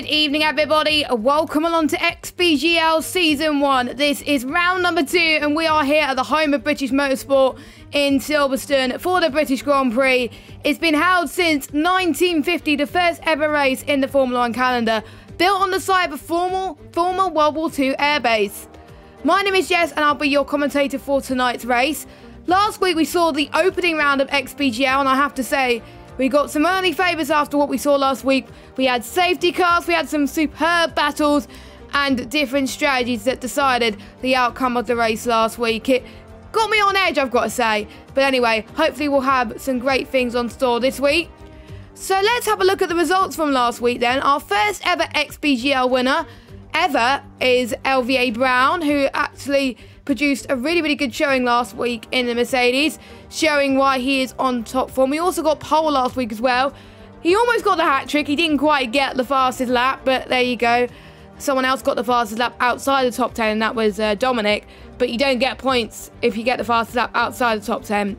evening, everybody. Welcome along to PSGL Season 1. This is round number 2, and we are here at the home of British Motorsport in Silverstone for the British Grand Prix. It's been held since 1950, the first ever race in the Formula 1 calendar, built on the site of a former World War II airbase. My name is Jess, and I'll be your commentator for tonight's race. Last week, we saw the opening round of PSGL, and I have to say, we got some early favours after what we saw last week. We had safety cars, we had some superb battles and different strategies that decided the outcome of the race last week. It got me on edge, I've got to say. But anyway, hopefully we'll have some great things on store this week. So let's have a look at the results from last week then. Our first ever PSGL winner ever is LVA Brown, who actually produced a really good showing last week in the Mercedes, showing why he is on top form. We also got pole last week as well. He almost got the hat-trick. He didn't quite get the fastest lap, but there you go. Someone else got the fastest lap outside the top 10, and that was Dominic. But you don't get points if you get the fastest lap outside the top 10.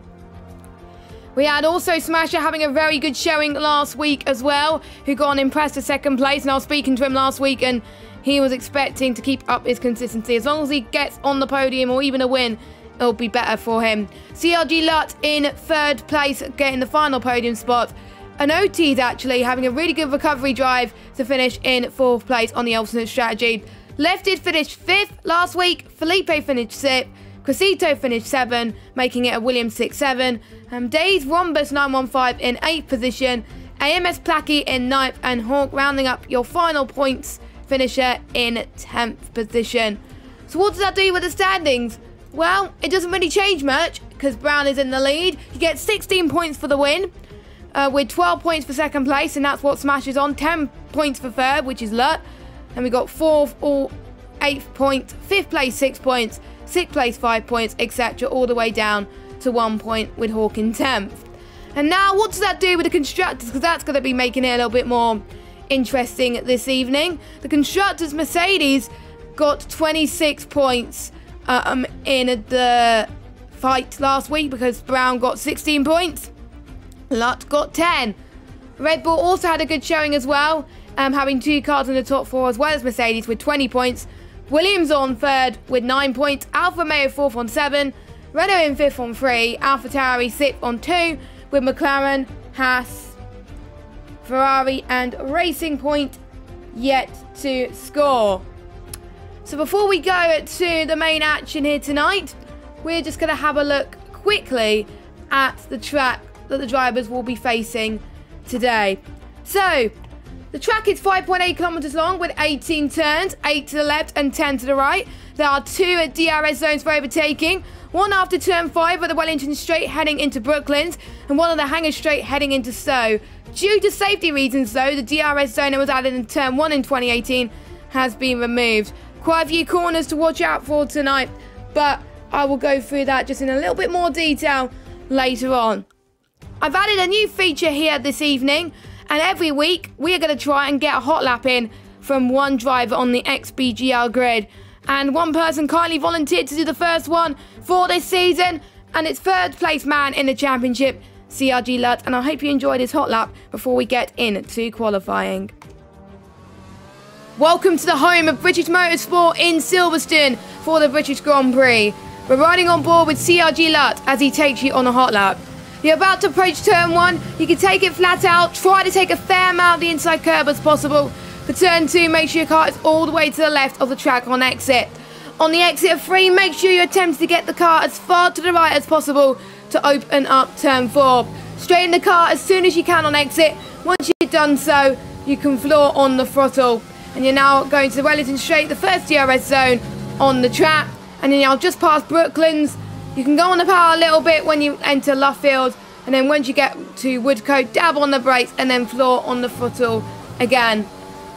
We had also Smasher having a very good showing last week as well, who got an impressive second place. And I was speaking to him last week, and he was expecting to keep up his consistency. As long as he gets on the podium or even a win, it'll be better for him. CRG Lutt in third place, getting the final podium spot. And OT's actually having a really good recovery drive to finish in fourth place on the alternate strategy. Lefted finished fifth last week. Felipe finished sixth. Cressito finished 7th, making it a Williams 6-7. Days Rhombus 915 in 8th position. AMS Placky in 9th. And Hawk rounding up your final points finisher in 10th position. So what does that do with the standings? Well, it doesn't really change much because Brown is in the lead. He gets 16 points for the win, with 12 points for second place, and that's what Smash is on. 10 points for third, which is Lut. And we got 4th or 8th point, 5th place 6 points, 6th place 5 points, etc. all the way down to 1 point with Hawk in 10th. And now what does that do with the constructors? Because that's going to be making it a little bit more interesting this evening. The constructors Mercedes got 26 points in the fight last week because Brown got 16 points. Lutt got 10. Red Bull also had a good showing as well, having 2 cars in the top 4 as well as Mercedes with 20 points. Williams on third with 9 points. Alfa Romeo 4th on 7. Renault in 5th on 3. AlphaTauri 6th on 2 with McLaren, Haas, Ferrari and Racing Point yet to score. So before we go to the main action here tonight, we're just going to have a look quickly at the track that the drivers will be facing today. So the track is 5.8 kilometers long with 18 turns, 8 to the left and 10 to the right. There are 2 DRS zones for overtaking, one after turn 5 of the Wellington Straight heading into Brooklands, and one of the Hangar Straight heading into Stowe. Due to safety reasons though, the DRS zone that was added in turn 1 in 2018 has been removed. Quite a few corners to watch out for tonight, but I will go through that just in a little bit more detail later on. I've added a new feature here this evening, and every week we are going to try and get a hot lap in from one driver on the PSGL grid. And one person kindly volunteered to do the first one for this season, and it's third place man in the championship, CRG Lutt, and I hope you enjoyed his hot lap before we get into qualifying. Welcome to the home of British Motorsport in Silverstone for the British Grand Prix. We're riding on board with CRG Lutt as he takes you on a hot lap. You're about to approach turn 1. You can take it flat out, try to take a fair amount of the inside curve as possible. For turn 2, make sure your car is all the way to the left of the track on exit. On the exit of 3, make sure you attempt to get the car as far to the right as possible to open up turn 4. Straighten the car as soon as you can on exit. Once you've done so, you can floor on the throttle. And you're now going to the Wellington Straight, the first DRS zone on the track. And then you're just past Brooklands. You can go on the power a little bit when you enter Luffield. And then once you get to Woodcote, dab on the brakes and then floor on the throttle again.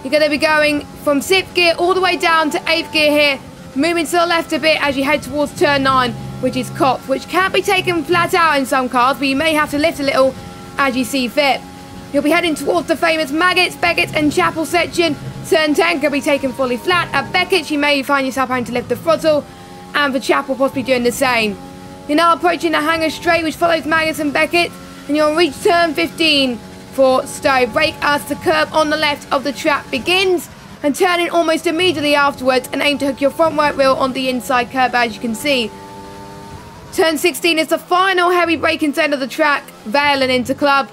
You're going to be going from 6th gear all the way down to 8th gear here. Moving to the left a bit as you head towards turn 9, which is Copse, which can't be taken flat out in some cars, but you may have to lift a little as you see fit. You'll be heading towards the famous Maggots, Beckett and Chapel section. Turn 10 can be taken fully flat. At Beckett, you may find yourself having to lift the throttle, and for Chapel, possibly doing the same. You're now approaching the Hangar Straight, which follows Maggots and Beckett, and you'll reach turn 15. for Stowe. Brake as the curb on the left of the track begins and turning almost immediately afterwards and aim to hook your front right wheel on the inside curb, as you can see. Turn 16 is the final heavy braking zone of the track, Vale and into club,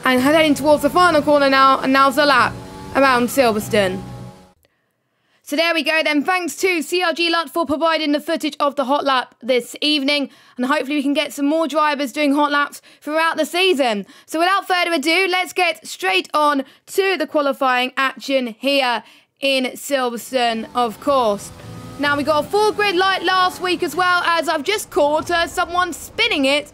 and heading towards the final corner now, and now's the lap around Silverstone. So there we go then, thanks to CRG LUT for providing the footage of the hot lap this evening, and hopefully we can get some more drivers doing hot laps throughout the season. So without further ado, let's get straight on to the qualifying action here in Silverstone, of course. Now we got a full grid light last week as well, as I've just caught someone spinning it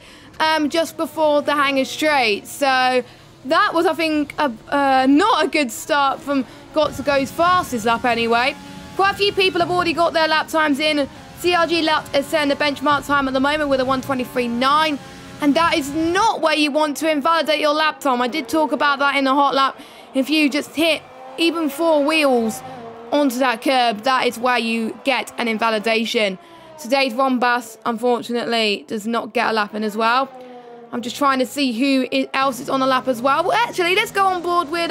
just before the hangar straight. So that was, I think, not a good start from Got to Go's fastest lap anyway. Quite a few people have already got their lap times in. CRG LUT is setting the benchmark time at the moment with a 1:23.9, and that is not where you want to invalidate your lap time. I did talk about that in the hot lap. If you just hit even 4 wheels onto that curb, that is where you get an invalidation. Today's Ron Bass, unfortunately, does not get a lap in as well. I'm just trying to see who else is on a lap as well. Well, actually, let's go on board with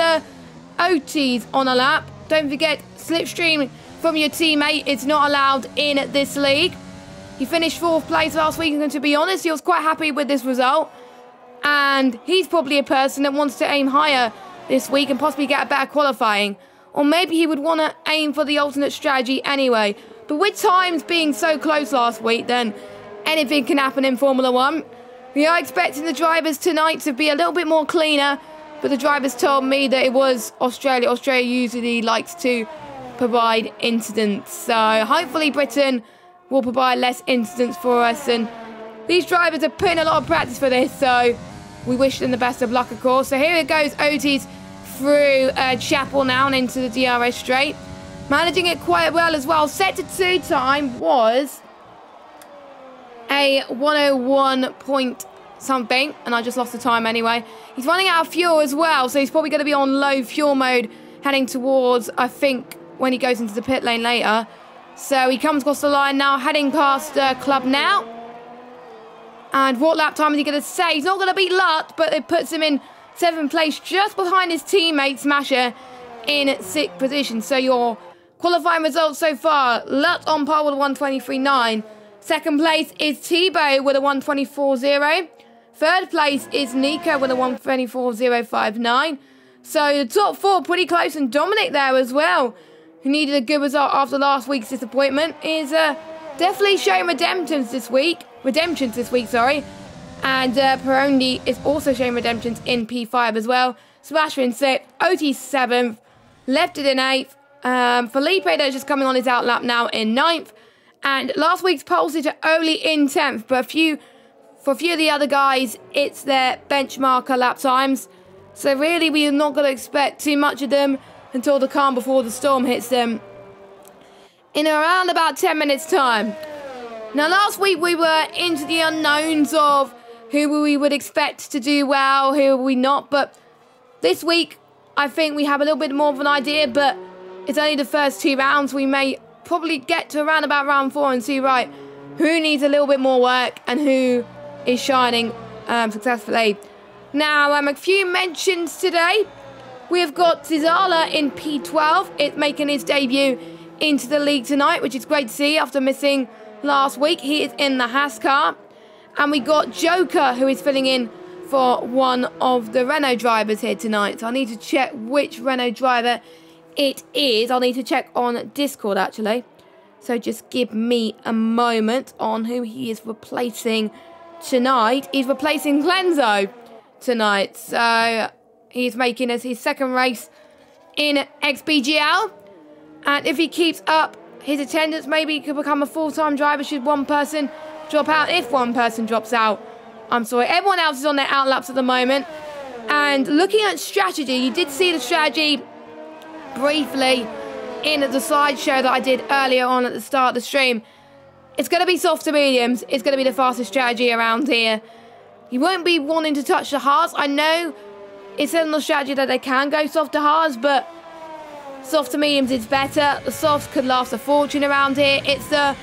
OT's on a lap. Don't forget, slipstream from your teammate, it's not allowed in this league. He finished 4th place last week, and to be honest, he was quite happy with this result. And he's probably a person that wants to aim higher this week and possibly get a better qualifying. Or maybe he would want to aim for the alternate strategy anyway. But with times being so close last week, then anything can happen in Formula 1. We are expecting the drivers tonight to be a little bit more cleaner, but the drivers told me that it was Australia. Australia usually likes to provide incidents. So hopefully Britain will provide less incidents for us. And these drivers are putting a lot of practice for this, so we wish them the best of luck, of course. So here it goes, Otis through Chapel now and into the DRS straight. Managing it quite well as well. Set to 2 time was a 101 point something, and I just lost the time anyway. He's running out of fuel as well, so he's probably going to be on low fuel mode heading towards, I think, when he goes into the pit lane later. So he comes across the line now, heading past Club now. And what lap time is he going to say? He's not going to beat LUT, but it puts him in 7th place, just behind his teammate Smasher in 6th position. So your qualifying results so far: LUT on par with a 1:23.9. 2nd place is Tebow with a 1:24.0. 3rd place is Nico with a 1:24.059. So the top 4 pretty close, and Dominic there as well, who needed a good result after last week's disappointment, is definitely showing redemptions this week. And Peroni is also showing redemptions in P5 as well. Smasher in 6th, OT 7th, left it in 8th. Felipe that's just coming on his out lap now in 9th. And last week's pole sitter only in 10th, but for a few of the other guys, it's their benchmarker lap times. So really, we are not going to expect too much of them until the calm before the storm hits them in around about 10 minutes' time. Now, last week we were into the unknowns of who we would expect to do well, who we not. But this week, I think we have a little bit more of an idea, but it's only the first 2 rounds. We may probably get to around about round 4 and see, right, who needs a little bit more work and who is shining successfully. Now, a few mentions today. We've got Zizala in P12. It's making his debut into the league tonight, which is great to see after missing last week. He is in the Haas car. And we got Joker, who is filling in for one of the Renault drivers here tonight. So I need to check which Renault driver it is. I'll need to check on Discord, actually. So just give me a moment on who he is replacing tonight. He's replacing Glenzo tonight. So he's making his 2nd race in XBGL. And if he keeps up his attendance, maybe he could become a full-time driver should one person drop out. If one person drops out, I'm sorry, everyone else is on their out laps at the moment. And looking at strategy, you did see the strategy briefly in the slideshow that I did earlier on at the start of the stream. It's going to be soft to mediums. It's going to be the fastest strategy around here. You won't be wanting to touch the hards. I know it said on the strategy that they can go soft to hards, but soft to mediums is better. The softs could last a fortune around here. It's the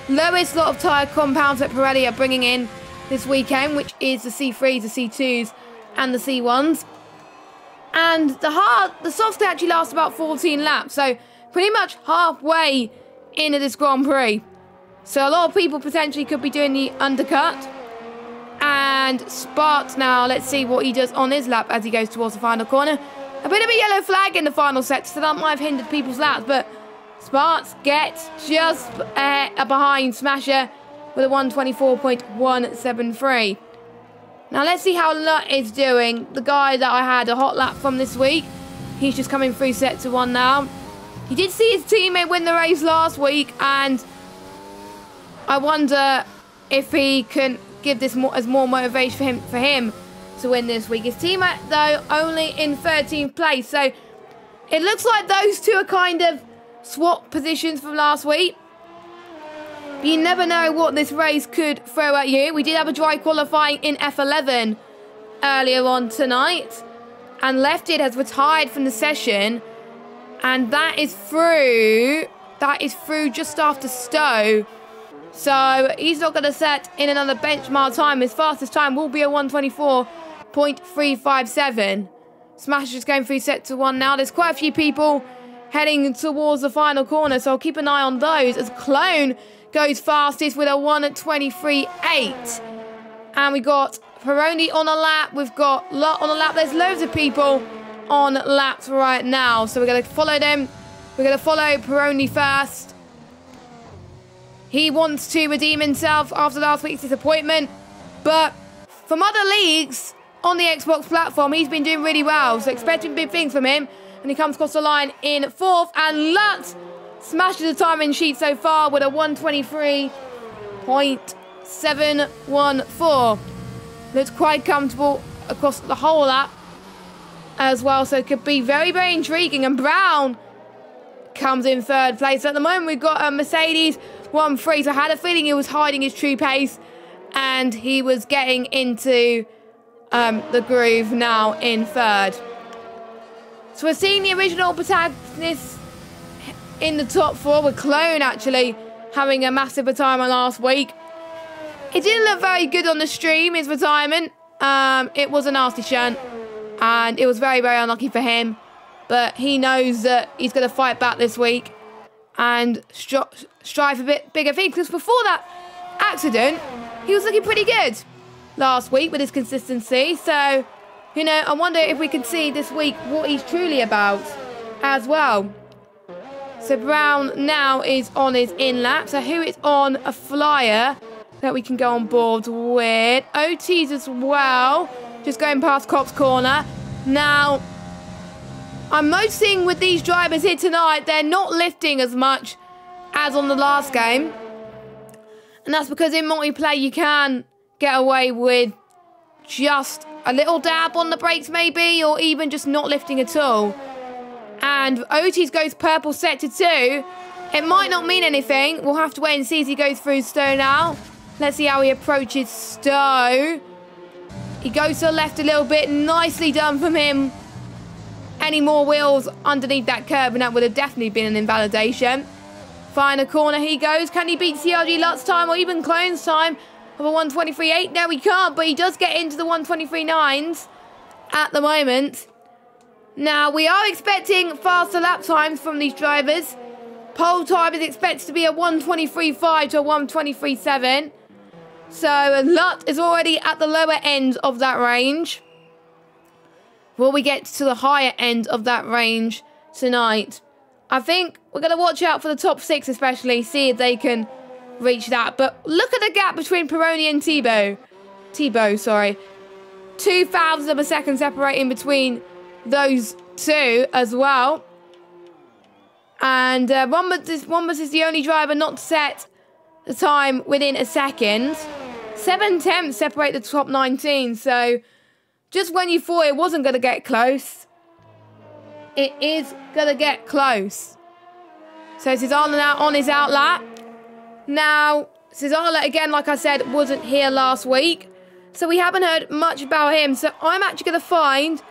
lowest lot of tyre compounds that Pirelli are bringing in this weekend, which is the C3s, the C2s, and the C1s. And the softs can actually last about 14 laps. So pretty much halfway into this Grand Prix. So a lot of people potentially could be doing the undercut. And Sparks now, let's see what he does on his lap as he goes towards the final corner. A bit of a yellow flag in the final sector, so that might have hindered people's laps. But Sparks gets just behind Smasher with a 124.173. Now let's see how Lut is doing. The guy that I had a hot lap from this week. He's just coming through sector 1 now. He did see his teammate win the race last week, and I wonder if he can give this as more motivation for him to win this week. His teammate, though, only in 13th place. So it looks like those two are kind of swap positions from last week. But you never know what this race could throw at you. We did have a dry qualifying in F11 earlier on tonight. And Lefted has retired from the session. And that is through. That is through just after Stowe. So he's not going to set in another benchmark time. His fastest time will be a 124.357. Smash is going through sector 1 now. There's quite a few people heading towards the final corner, so I'll keep an eye on those as Clone goes fastest with a 123.8. And we got Peroni on a lap. We've got Lot on a lap. There's loads of people on laps right now, so we're going to follow them. We're going to follow Peroni first. He wants to redeem himself after last week's disappointment. But from other leagues on the Xbox platform, he's been doing really well. So expecting big things from him. And he comes across the line in 4th. And Lutz smashes the timing sheet so far with a 123.714. Looks quite comfortable across the whole lap as well. So it could be very, very intriguing. And Brown comes in 3rd place. So at the moment, we've got a Mercedes 1-3, so I had a feeling he was hiding his true pace and he was getting into the groove now in 3rd. So we're seeing the original protagonists in the top 4, with Clone actually having a massive retirement last week. It didn't look very good on the stream, his retirement. It was a nasty shunt and it was very, very unlucky for him. But he knows that he's going to fight back this week and strive for a bit bigger things. Because before that accident, he was looking pretty good last week with his consistency. So, you know, I wonder if we can see this week what he's truly about as well. So Brown now is on his in-lap. So who is on a flyer that we can go on board with? OT's as well. Just going past Cops Corner. Now, I'm noticing with these drivers here tonight, they're not lifting as much as on the last game. And that's because in multiplayer you can get away with just a little dab on the brakes maybe, or even just not lifting at all. And Otis goes purple sector 2. It might not mean anything. We'll have to wait and see as he goes through Stowe now. Let's see how he approaches Stowe. He goes to the left a little bit. Nicely done from him. Any more wheels underneath that curb and that would have definitely been an invalidation. Final corner he goes. Can he beat CRG Lutz's time or even Clone's time of a 123.8? No, he can't, but he does get into the 123.9s at the moment. Now, we are expecting faster lap times from these drivers. Pole time is expected to be a 123.5 to a 123.7. So, Lutz is already at the lower end of that range. Will we get to the higher end of that range tonight? I think we're going to watch out for the top 6 especially, see if they can reach that. But look at the gap between Peroni and Thibaut, sorry. 2 thousandths of a second separating between those two as well. And Wombats is the only driver not to set the time within a second. 7 tenths separate the top 19, so just when you thought it wasn't going to get close, it is going to get close. So Cesarla now on his outlap. Now, Cesarla, again, like I said, wasn't here last week. So we haven't heard much about him. So I'm actually going to find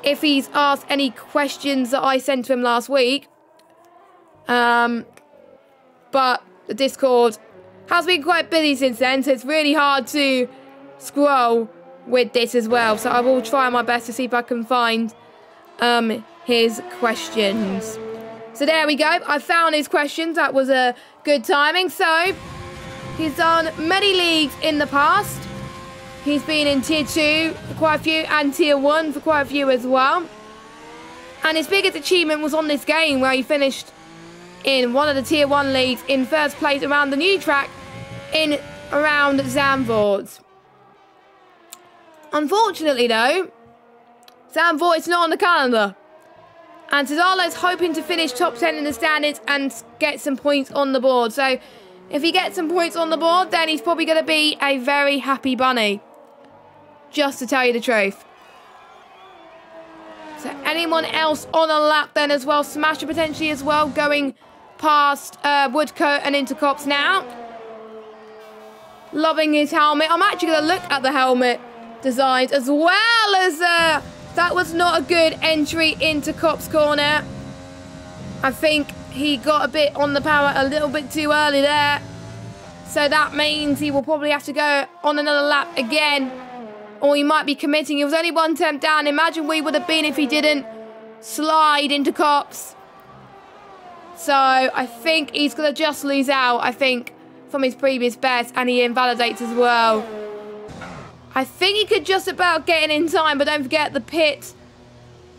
if he's asked any questions that I sent to him last week. But the Discord has been quite busy since then. So it's really hard to scroll with this as well. So I will try my best to see if I can find his questions. So there we go. I found his questions. That was a good timing. So he's done many leagues in the past. He's been in Tier 2 for quite a few and Tier 1 for quite a few as well. And his biggest achievement was on this game where he finished in one of the Tier 1 leagues in first place around the new track around Zandvoort. Unfortunately though, Zandvoort is not on the calendar. And Tadalo's hoping to finish top 10 in the standings and get some points on the board. So if he gets some points on the board, then he's probably going to be a very happy bunny. Just to tell you the truth. So anyone else on a lap then as well? Smasher potentially as well, going past Woodcote and into Cops now. Loving his helmet. I'm actually going to look at the helmet designs as well as... that was not a good entry into Cops corner. I think he got a bit on the power a little bit too early there. So that means he will probably have to go on another lap again. Or he might be committing. It was only one attempt down. Imagine we would have been if he didn't slide into Cops. So I think he's going to just lose out, I think, from his previous best. And he invalidates as well. I think he could just about get in time. But don't forget the pit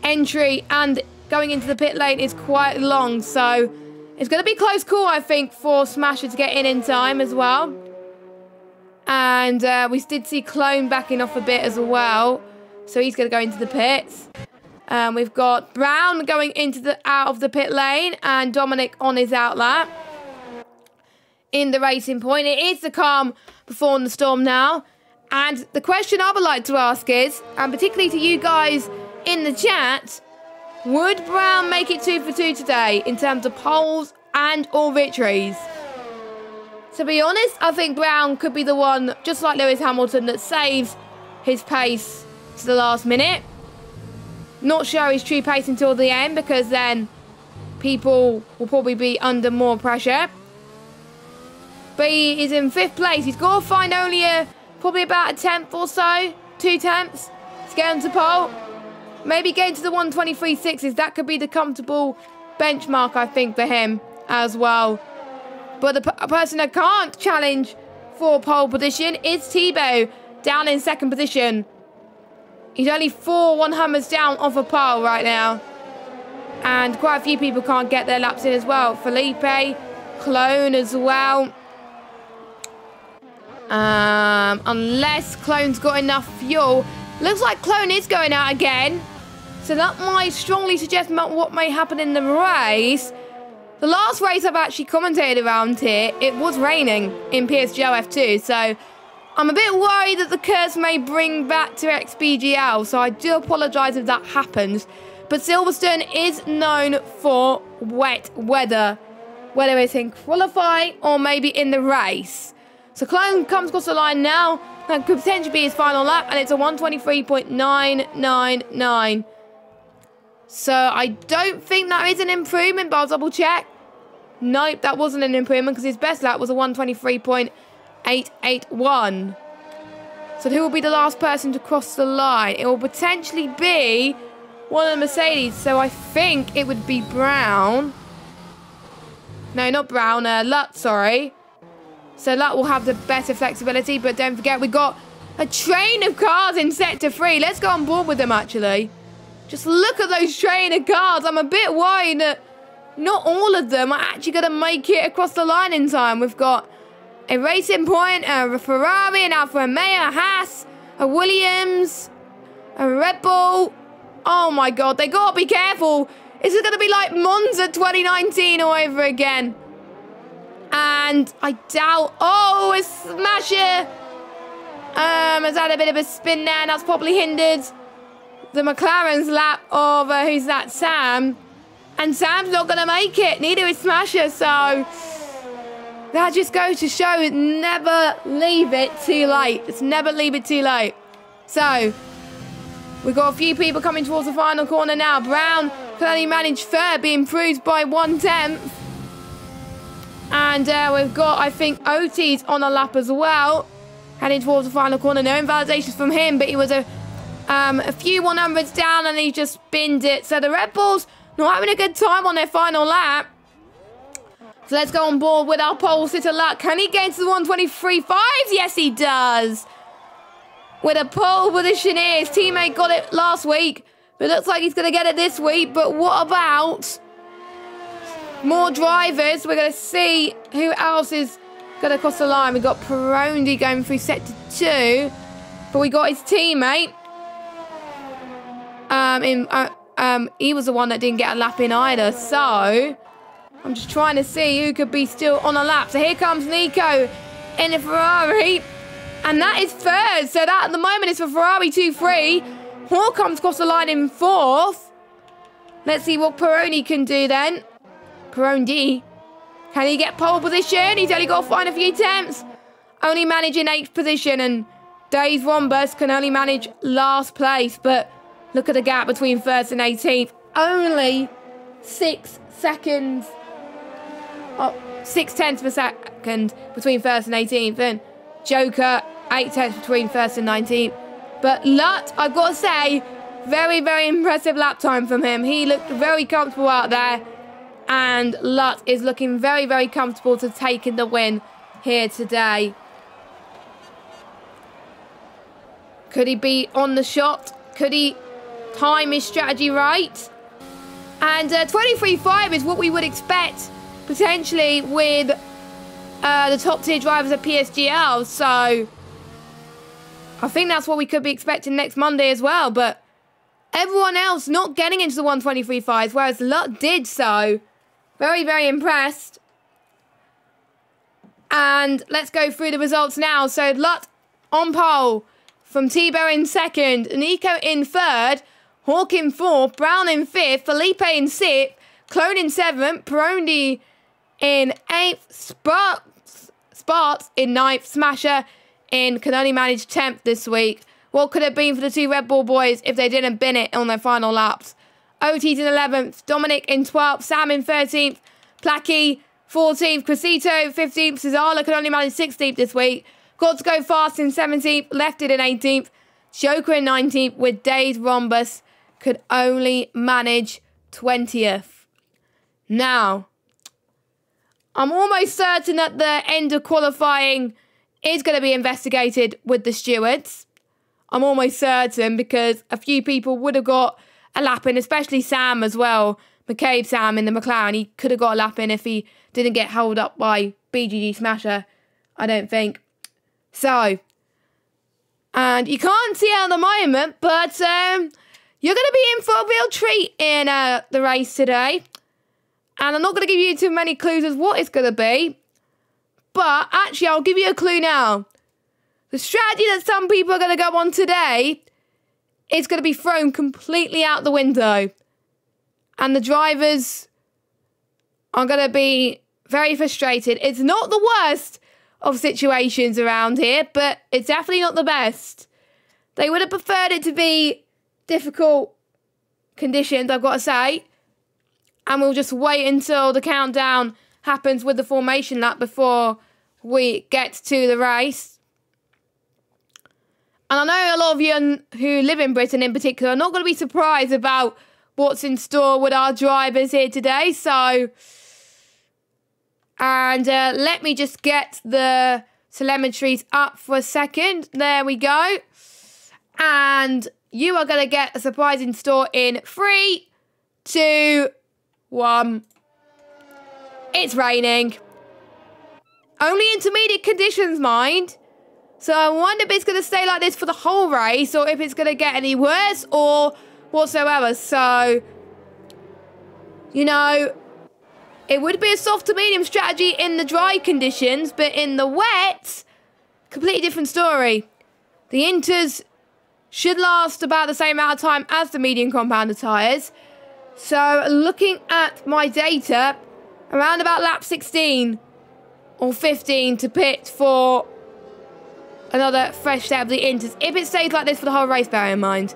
entry and going into the pit lane is quite long. So it's going to be close call, I think, for Smasher to get in time as well. And we did see Clone backing off a bit as well. So he's going to go into the pits. We've got Brown going into out of the pit lane. And Dominic on his outlap. In the racing point. It is the calm before the storm now. And the question I would like to ask is, and particularly to you guys in the chat, would Brown make it 2 for 2 today in terms of poles and or victories? To be honest, I think Brown could be the one, just like Lewis Hamilton, that saves his pace to the last minute. Not sure his true pace until the end, because then people will probably be under more pressure. But he is in 5th place. He's got to find only probably about a 10th or so, 2 tenths to get onto pole. Maybe get into the 1:23.6s. That could be the comfortable benchmark, I think, for him as well. But the person that can't challenge for pole position is Tebow, down in 2nd position. He's only 4 100s down off a pole right now. And quite a few people can't get their laps in as well. Felipe, Clone as well. Unless Clone's got enough fuel. Looks like Clone is going out again. So that might strongly suggest what may happen in the race. The last race I've actually commentated around here, it was raining in PSGL F2. So I'm a bit worried that the curse may bring back to XPGL. So I do apologise if that happens. But Silverstone is known for wet weather. Whether it's in qualifying or maybe in the race. So Clone comes across the line now. That could potentially be his final lap. And it's a 1:23.999. So I don't think that is an improvement, but I'll double check. Nope, that wasn't an improvement because his best lap was a 1:23.881. So who will be the last person to cross the line? It will potentially be one of the Mercedes. So I think it would be Brown. No, not Brown. Lutz, sorry. So Lutz will have the better flexibility. But don't forget, we've got a train of cars in Sector 3. Let's go on board with them, actually. Just look at those train of cars. I'm a bit worried that not all of them are actually going to make it across the line in time. We've got a Racing Point, a Ferrari, an Alfa Romeo, a Haas, a Williams, a Red Bull. Oh my God, they got to be careful. This is going to be like Monza 2019 all over again. And I doubt... Oh, a Smasher has had a bit of a spin there, and that's probably hindered the McLaren's lap of, who's that, Sam. And Sam's not going to make it. Neither is Smasher. So that just goes to show, never leave it too late. Just never leave it too late. So we've got a few people coming towards the final corner now. Brown can only manage 3rd, being improved by 1/10. And we've got, I think, Otis on a lap as well. Heading towards the final corner. No invalidations from him, but he was a a few 100s down, and he just binned it. So the Red Bulls not having a good time on their final lap. So let's go on board with our pole sitter Luck. Can he get to the 123.5? Yes, he does. With a pole position here. His teammate got it last week. It looks like he's going to get it this week. But what about more drivers? We're going to see who else is going to cross the line. We've got Perondi going through sector 2. But we got his teammate. He was the one that didn't get a lap in either. So I'm just trying to see who could be still on a lap. So here comes Nico in the Ferrari. And that is third. So that at the moment is for Ferrari 2-3. Hall comes across the line in 4th. Let's see what Peroni can do then. Peroni. Can he get pole position? He's only got to find a few attempts. Only managing 8th position. And Dave Rombus can only manage last place. But look at the gap between 1st and 18th. Only 6 seconds. 6 tenths per second between 1st and 18th. And Joker, 8 tenths between 1st and 19th. But Lutt, I've got to say, very, very impressive lap time from him. He looked very comfortable out there. And Lutt is looking very, very comfortable to taking the win here today. Could he be on the shot? Could he time his strategy right? And 23.5 is what we would expect, potentially, with the top tier drivers at PSGL. So I think that's what we could be expecting next Monday as well. But everyone else not getting into the 123.5s, whereas Lutt did so. Very, very impressed. And let's go through the results now. So Lutt on pole, from Tebow in 2nd, Nico in 3rd, Hawk in 4th, Brown in 5th, Felipe in 6th, Clone in 7th, Perondi in 8th, Sparks in 9th, Smasher can only manage 10th this week. What could it have been for the 2 Red Bull boys if they didn't bin it on their final laps? Otis in 11th, Dominic in 12th, Sam in 13th, Placky 14th, Crescito 15th, Cesala could only manage 16th this week. Got to go fast in 17th, left it in 18th, Joker in 19th, with Dave Rombus could only manage 20th. Now, I'm almost certain that the end of qualifying is going to be investigated with the stewards. I'm almost certain, because a few people would have got a lap in, especially Sam as well. McCabe Sam in the McLaren. He could have got a lap in if he didn't get held up by BGG Smasher, I don't think. So, and you can't see it at the moment, but you're going to be in for a real treat in the race today. And I'm not going to give you too many clues as what it's going to be. But actually, I'll give you a clue now. The strategy that some people are going to go on today is going to be thrown completely out the window. And the drivers are going to be very frustrated. It's not the worst of situations around here, but it's definitely not the best. They would have preferred it to be difficult conditions, I've got to say. And we'll just wait until the countdown happens with the formation lap before we get to the race. And I know a lot of you who live in Britain in particular are not going to be surprised about what's in store with our drivers here today. So, and let me just get the telemetries up for a second. There we go. And you are going to get a surprise in store in 3, 2, 1. It's raining. Only intermediate conditions, mind. So I wonder if it's going to stay like this for the whole race, or if it's going to get any worse or whatsoever. So, you know, it would be a soft to medium strategy in the dry conditions, but in the wet, completely different story. The Inters should last about the same amount of time as the medium compounder tyres. So looking at my data, around about lap 16 or 15 to pit for another fresh set of the Inters. If it stays like this for the whole race, bear in mind.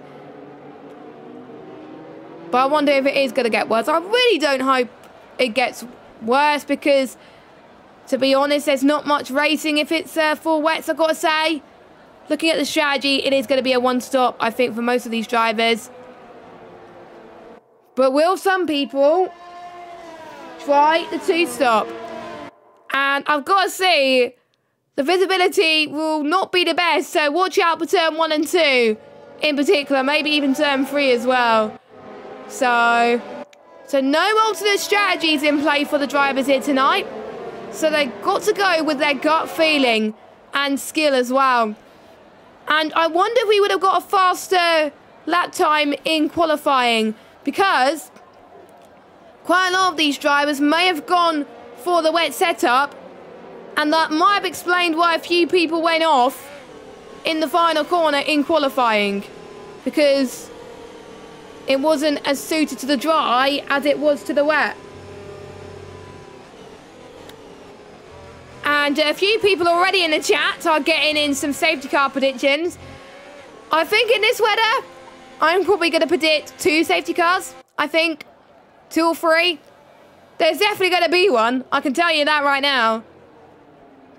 But I wonder if it is going to get worse. I really don't hope it gets worse, because, to be honest, there's not much racing if it's full wets, I've got to say. looking at the strategy, it is going to be a one-stop, I think, for most of these drivers. But will some people try the two-stop? And I've got to say, the visibility will not be the best, so watch out for turn 1 and 2 in particular, maybe even turn 3 as well. So no alternate strategies in play for the drivers here tonight. So they've got to go with their gut feeling and skill as well. And I wonder if we would have got a faster lap time in qualifying, because quite a lot of these drivers may have gone for the wet setup, and that might have explained why a few people went off in the final corner in qualifying, because it wasn't as suited to the dry as it was to the wet. And a few people already in the chat are getting in some safety car predictions. I think in this weather, I'm probably going to predict 2 safety cars. I think 2 or 3. There's definitely going to be one. I can tell you that right now.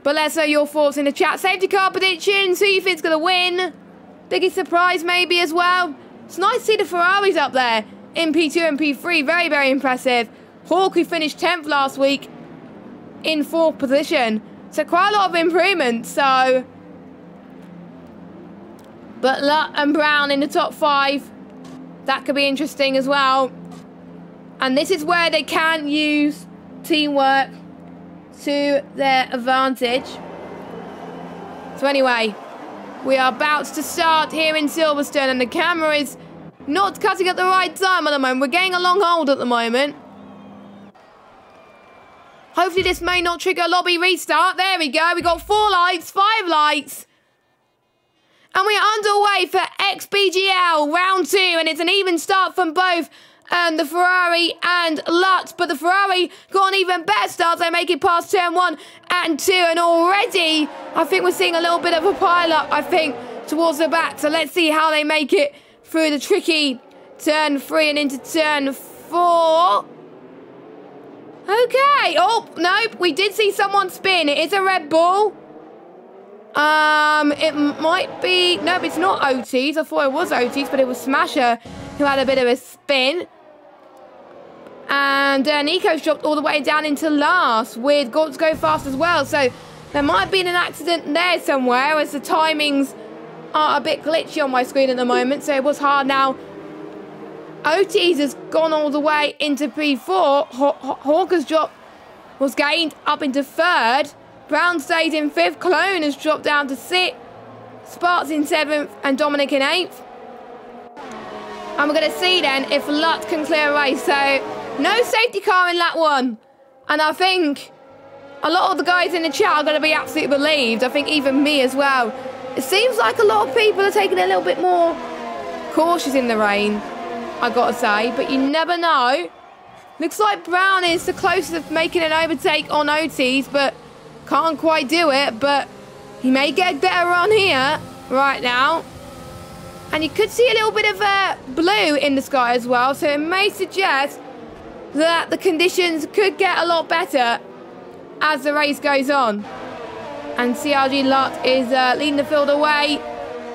But let's know your thoughts in the chat. Safety car predictions. Who you think's going to win? Biggest surprise maybe as well. It's nice to see the Ferraris up there in P2 and P3. Very, very impressive. Hawk, who finished 10th last week, in 4th position. So quite a lot of improvements. So, but Lutt and Brown in the top 5. That could be interesting as well. And this is where they can use teamwork to their advantage. So anyway, we are about to start here in Silverstone, and the camera is not cutting at the right time at the moment. We're getting a long hold at the moment. Hopefully this may not trigger a lobby restart. There we go. We got 4 lights, 5 lights. And we are underway for XBGL round 2. And it's an even start from both the Ferrari and Lutz. But the Ferrari got an even better start. They make it past turn 1 and 2. And already, I think we're seeing a little bit of a pile-up, I think, towards the back. So let's see how they make it through the tricky turn 3 and into turn 4. Okay. Oh, nope. We did see someone spin. It is a Red Bull. It might be... Nope, it's not Otis. I thought it was Otis, but it was Smasher who had a bit of a spin. And Nico's dropped all the way down into last with Got to Go Fast as well. So there might have been an accident there somewhere, as the timings are a bit glitchy on my screen at the moment. So it was hard now. Otis has gone all the way into P4. Hawker's drop was gained up into 3rd. Brown stays in 5th. Cologne has dropped down to 6th. Sparks in 7th. And Dominic in 8th. And we're going to see then if Lutt can clear a race. So no safety car in lap 1. And I think a lot of the guys in the chat are going to be absolutely relieved. I think even me as well. It seems like a lot of people are taking it a little bit more cautious in the rain, I gotta say, but you never know. Looks like Brown is the closest of making an overtake on Otis, but can't quite do it. But he may get better on here right now. And you could see a little bit of blue in the sky as well, so it may suggest that the conditions could get a lot better as the race goes on. And CRG Lutt is leading the field away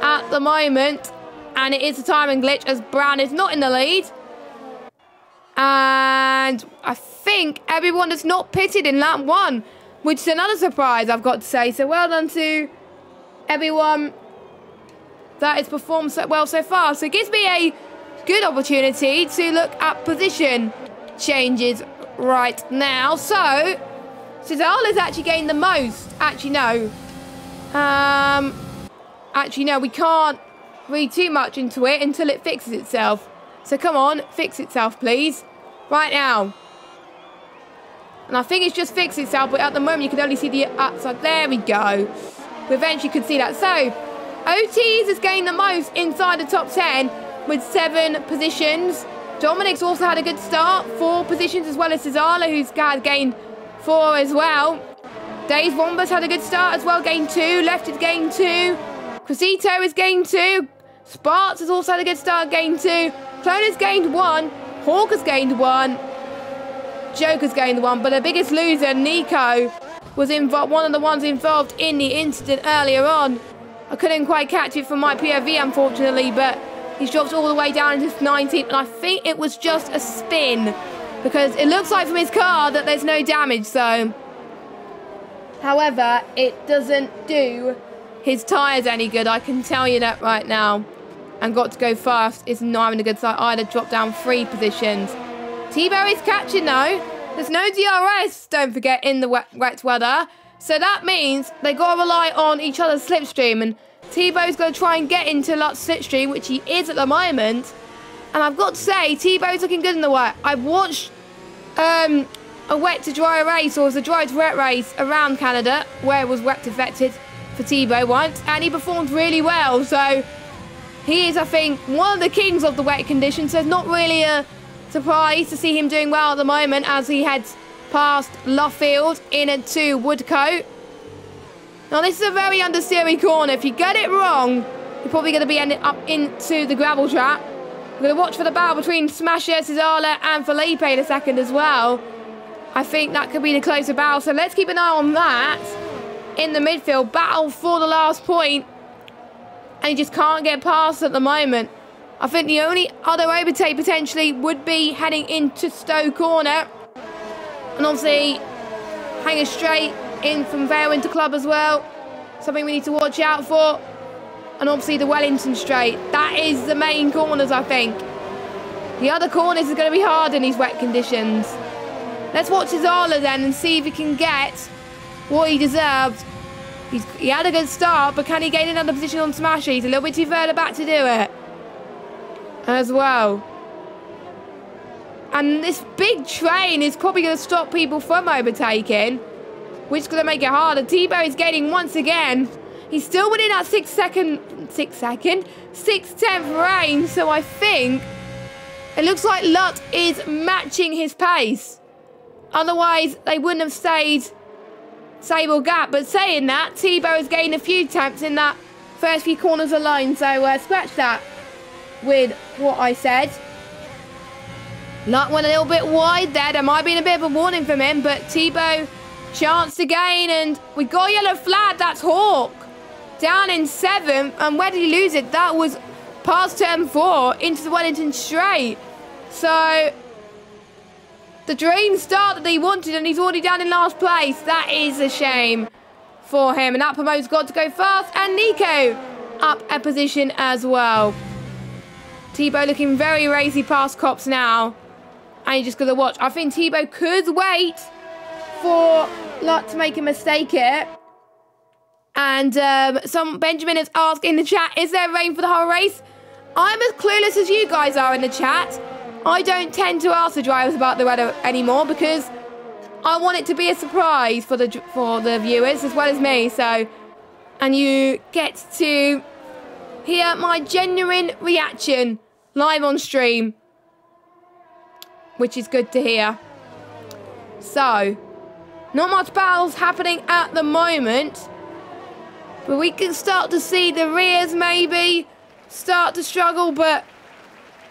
at the moment. And it is a timing glitch as Brown is not in the lead. And I think everyone that's not pitted in lap 1, which is another surprise, I've got to say. So well done to everyone that has performed so well so far. So it gives me a good opportunity to look at position changes right now. So Cesar's actually gained the most. Actually, no. Actually, no, we can't read too much into it until it fixes itself. So come on, fix itself, please. Right now. And I think it's just fixed itself, but at the moment you can only see the outside. There we go. We eventually could see that. So, Otis has gained the most inside the top 10 with 7 positions. Dominic's also had a good start, 4 positions, as well as Cesar, who's had gained 4 as well. Dave Wombers had a good start as well, gained 2. Left has gained 2. Crescito has gained 2. Sparks has also had a good start, gained 2. Clone has gained 1. Hawk has gained 1. Joker's gained 1. But the biggest loser, Nico, was one of the ones involved in the incident earlier on. I couldn't quite catch it from my POV, unfortunately, but he's dropped all the way down into 19th, and I think it was just a spin, because it looks like from his car that there's no damage, so... However, it doesn't do his tyres any good, I can tell you that right now. And got to go fast is not having a good start either, dropped down 3 positions. Tebow is catching though. There's no DRS, don't forget, in the wet weather. So that means they got to rely on each other's slipstream, and Tebow's going to try and get into Lutz's slipstream, which he is at the moment. And I've got to say, Tebow's looking good in the wet. I've watched a wet to dry race, or it was a dry to wet race around Canada, where it was wet affected for Tebow once, and he performed really well. So he is, I think, one of the kings of the wet conditions, so it's not really a surprise to see him doing well at the moment as he heads past Luffield into Woodcote. Now this is a very understeery corner. If you get it wrong, you're probably going to be ending up into the gravel trap. We're going to watch for the battle between Smasher, Cesala and Felipe in a second as well. I think that could be the closer battle, so let's keep an eye on that. In the midfield, battle for the last point. And he just can't get past at the moment. I think the only other overtake potentially would be heading into Stowe Corner. And obviously, hanging straight in from Vale into Club as well. Something we need to watch out for. And obviously the Wellington Straight. That is the main corners, I think. The other corners are going to be hard in these wet conditions. Let's watch Cesala then and see if he can get what he deserved. He had a good start, but can he gain another position on Smasher? He's a little bit too further back to do it. As well. And this big train is probably going to stop people from overtaking, which is going to make it harder. Tebow is gaining once again. He's still within that 6/10th range, so I think it looks like Lut is matching his pace. Otherwise, they wouldn't have stayed sable gap. But saying that, Tebow has gained a few tenths in that first few corners alone, so scratch that with what I said. Lut went a little bit wide there. There might have been a bit of a warning from him, but Tebow, chance to gain, and we got a yellow flag. That's Hawk down in 7th, and where did he lose it? That was past turn 4 into the Wellington Straight. So the dream start that he wanted, and he's already down in last place. That is a shame for him, and that promote's got to go fast, and Nico up a position as well. Tebow looking very racy past Cops now, and you're just going to watch. I think Tebow could wait for Lut to make a mistake here. And some Benjamin has asked in the chat, is there rain for the whole race? I'm as clueless as you guys are in the chat. I don't tend to ask the drivers about the weather anymore because I want it to be a surprise for the viewers as well as me. So, and you get to hear my genuine reaction live on stream, which is good to hear. So, not much battles happening at the moment. But we can start to see the rears maybe start to struggle, but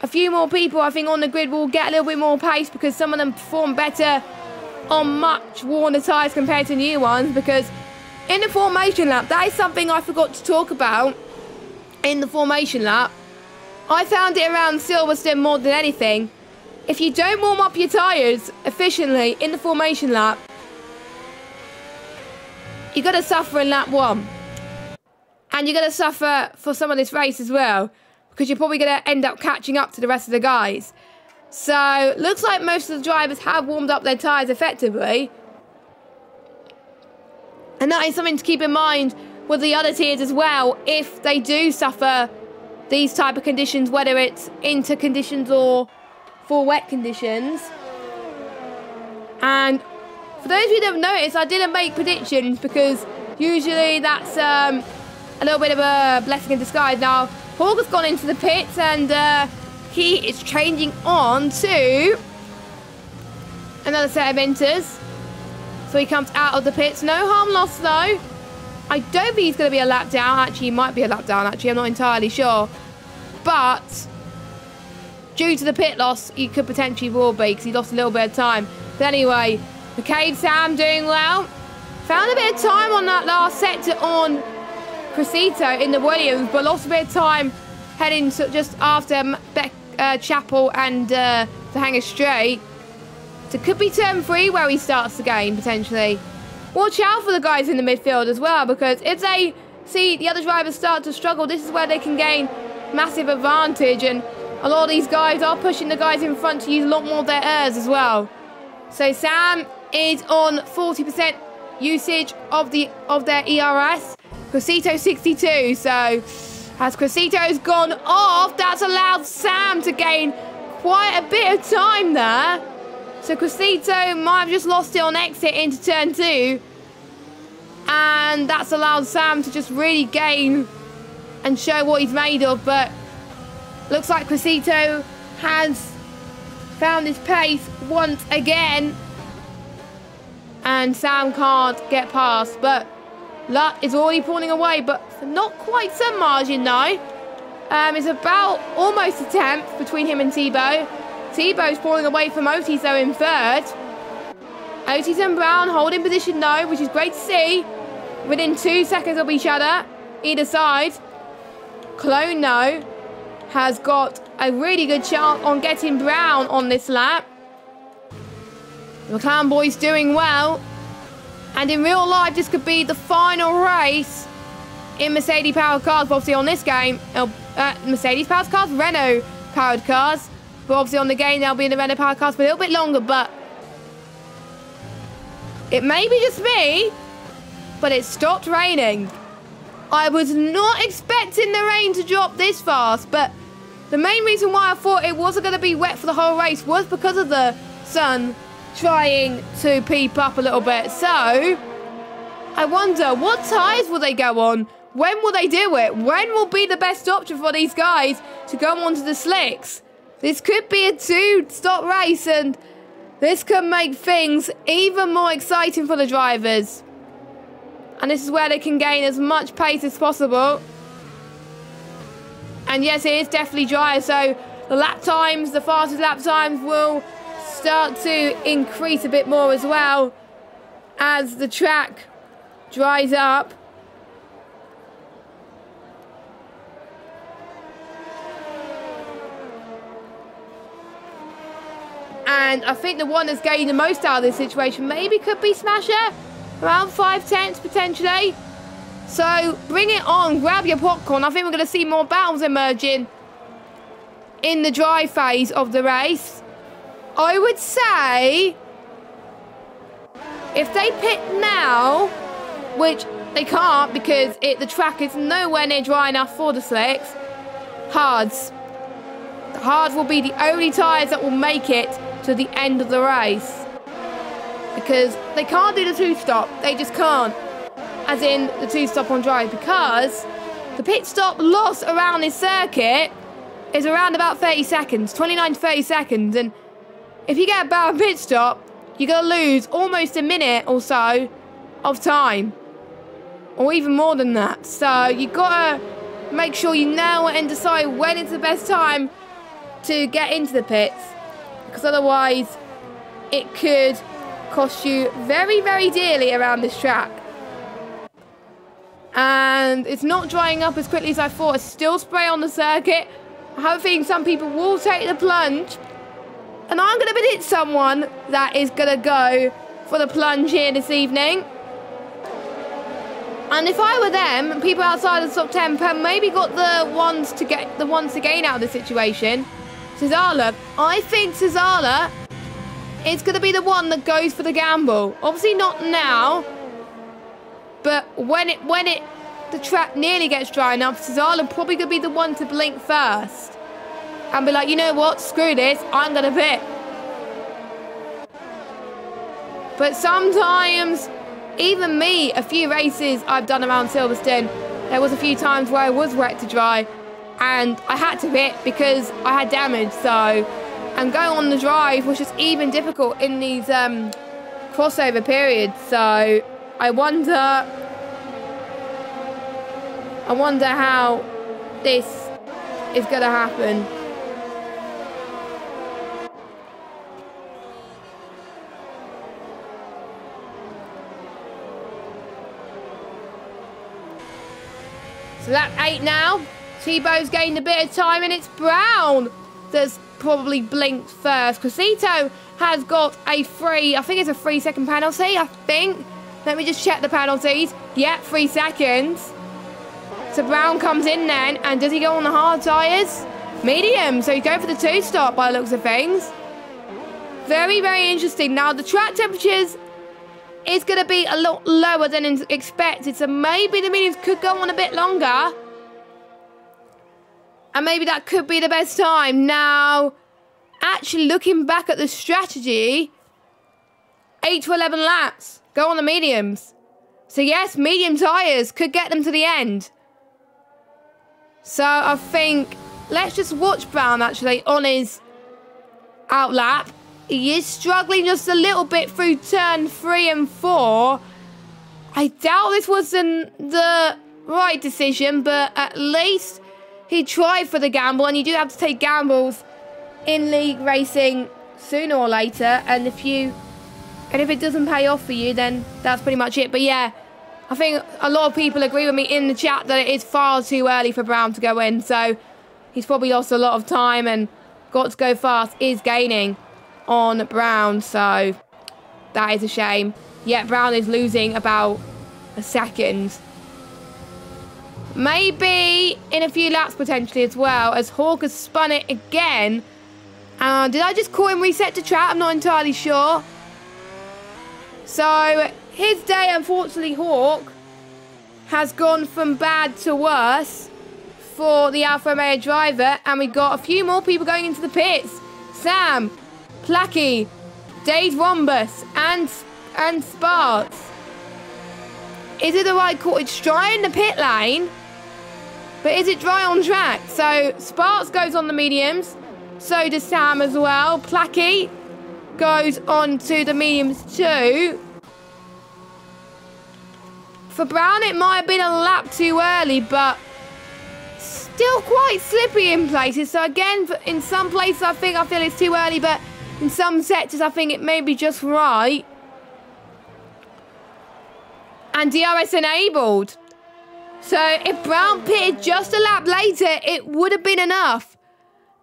a few more people I think on the grid will get a little bit more pace because some of them perform better on much worn tyres compared to new ones. Because in the formation lap, that is something I forgot to talk about in the formation lap. I found it around Silverstone more than anything. If you don't warm up your tyres efficiently in the formation lap, you're going to suffer in lap 1. And you're going to suffer for some of this race as well, because you're probably going to end up catching up to the rest of the guys. So, looks like most of the drivers have warmed up their tyres effectively. And that is something to keep in mind with the other tiers as well, if they do suffer these type of conditions, whether it's inter conditions or for wet conditions. And for those of you that have noticed, I didn't make predictions because usually that's a little bit of a blessing in disguise. Now, Hawk has gone into the pits and he is changing on to another set of inters. So he comes out of the pits. No harm lost though. I don't think he's going to be a lap down. Actually, he might be a lap down. Actually, I'm not entirely sure. But due to the pit loss, he could potentially will be because he lost a little bit of time. But anyway, McCabe Sam doing well. Found a bit of time on that last sector on Cressito in the Williams, but lost a bit of time heading to just after Chapel and the Hanger Straight. So it could be turn 3 where he starts the game, potentially. Watch out for the guys in the midfield as well, because if they see the other drivers start to struggle, this is where they can gain massive advantage, and a lot of these guys are pushing the guys in front to use a lot more of their airs as well. So Sam is on 40% usage of their ERS. Cressito 62, so as Cressito's gone off, that's allowed Sam to gain quite a bit of time there. So Cressito might have just lost it on exit into turn 2. And that's allowed Sam to just really gain and show what he's made of. But looks like Cressito has found his pace once again. And Sam can't get past. But Lutt is already pulling away, but not quite some margin though. It's about almost a tenth between him and Tebow. Tebow's pulling away from Otis though in third. Otis and Brown holding position though, which is great to see. Within 2 seconds of each other, either side. Clone though has got a really good chance on getting Brown on this lap. The McLaren boys doing well. And in real life, this could be the final race in Mercedes powered cars. But obviously on this game, Mercedes powered cars, Renault powered cars. But obviously on the game, they'll be in the Renault powered cars for a little bit longer. But it may be just me, but it stopped raining. I was not expecting the rain to drop this fast. But the main reason why I thought it wasn't going to be wet for the whole race was because of the sun trying to peep up a little bit. So I wonder, what tyres will they go on? When will they do it? When will be the best option for these guys to go onto the slicks? This could be a 2-stop race, and this could make things even more exciting for the drivers. And this is where they can gain as much pace as possible. And yes, it is definitely dry, so the lap times, the fastest lap times will start to increase a bit more as well as the track dries up. And I think the one that's getting the most out of this situation maybe could be Smasher. Around 5/10 potentially. So bring it on, grab your popcorn. I think we're going to see more battles emerging in the dry phase of the race. I would say if they pit now, which they can't because the track is nowhere near dry enough for the slicks, hards. The hards will be the only tyres that will make it to the end of the race. Because they can't do the 2-stop. They just can't. As in the 2-stop on dry. Because the pit stop loss around this circuit is around about 30 seconds. 29 to 30 seconds. And if you get a bad pit stop, you're going to lose almost a minute or so of time. Or even more than that. So you've got to make sure you nail it and decide when is the best time to get into the pits. Because otherwise it could cost you very, very dearly around this track. And it's not drying up as quickly as I thought. It's still spray on the circuit. I have a feeling some people will take the plunge. And I'm going to predict someone that is going to go for the plunge here this evening. And if I were them, people outside of the top 10 maybe got the ones to gain out of the situation. Cesala. I think Cesala is going to be the one that goes for the gamble. Obviously not now, but when the track nearly gets dry enough, Cesala probably going to be the one to blink first and be like, you know what, screw this, I'm going to pit. But sometimes, even me, a few races I've done around Silverstone, there was a few times where I was wet to dry and I had to pit because I had damage. So, and going on the drive was just even difficult in these crossover periods. So I wonder how this is going to happen. So lap 8 now. Tebow's gained a bit of time, and it's Brown that's probably blinked first. Crescito has got a free, I think it's a 3-second penalty, I think. Let me just check the penalties. Yep, 3 seconds. So Brown comes in then, and does he go on the hard tyres? Medium, so he's going for the 2-stop by the looks of things. Very, very interesting. Now, the track temperatures is going to be a lot lower than expected, so maybe the mediums could go on a bit longer. And maybe that could be the best time. Now, actually looking back at the strategy, 8 to 11 laps, go on the mediums. So yes, medium tyres could get them to the end. So I think, let's just watch Brown actually on his out lap. He is struggling just a little bit through turn 3 and 4. I doubt this was the right decision, but at least he tried for the gamble, and you do have to take gambles in league racing sooner or later. And if it doesn't pay off for you, then that's pretty much it. But yeah, I think a lot of people agree with me in the chat that it is far too early for Brown to go in. So he's probably lost a lot of time, and got to go fast is gaining on Brown. So that is a shame. Yeah, Brown is losing about a second. Maybe in a few laps potentially as well, as Hawk has spun it again. Did I just call him reset to track? I'm not entirely sure. So his day, unfortunately, Hawk has gone from bad to worse for the Alfa Romeo driver. And we've got a few more people going into the pits. Sam, Placky, Dave Rhombus, and Sparks. Is it the right call? It's dry in the pit lane, but is it dry on track? So Sparks goes on the mediums. So does Sam as well. Placky goes on to the mediums too. For Brown, it might have been a lap too early, but still quite slippy in places. So again, in some places I feel it's too early, but in some sectors I think it may be just right. And DRS enabled. So if Brown pitted just a lap later, it would have been enough.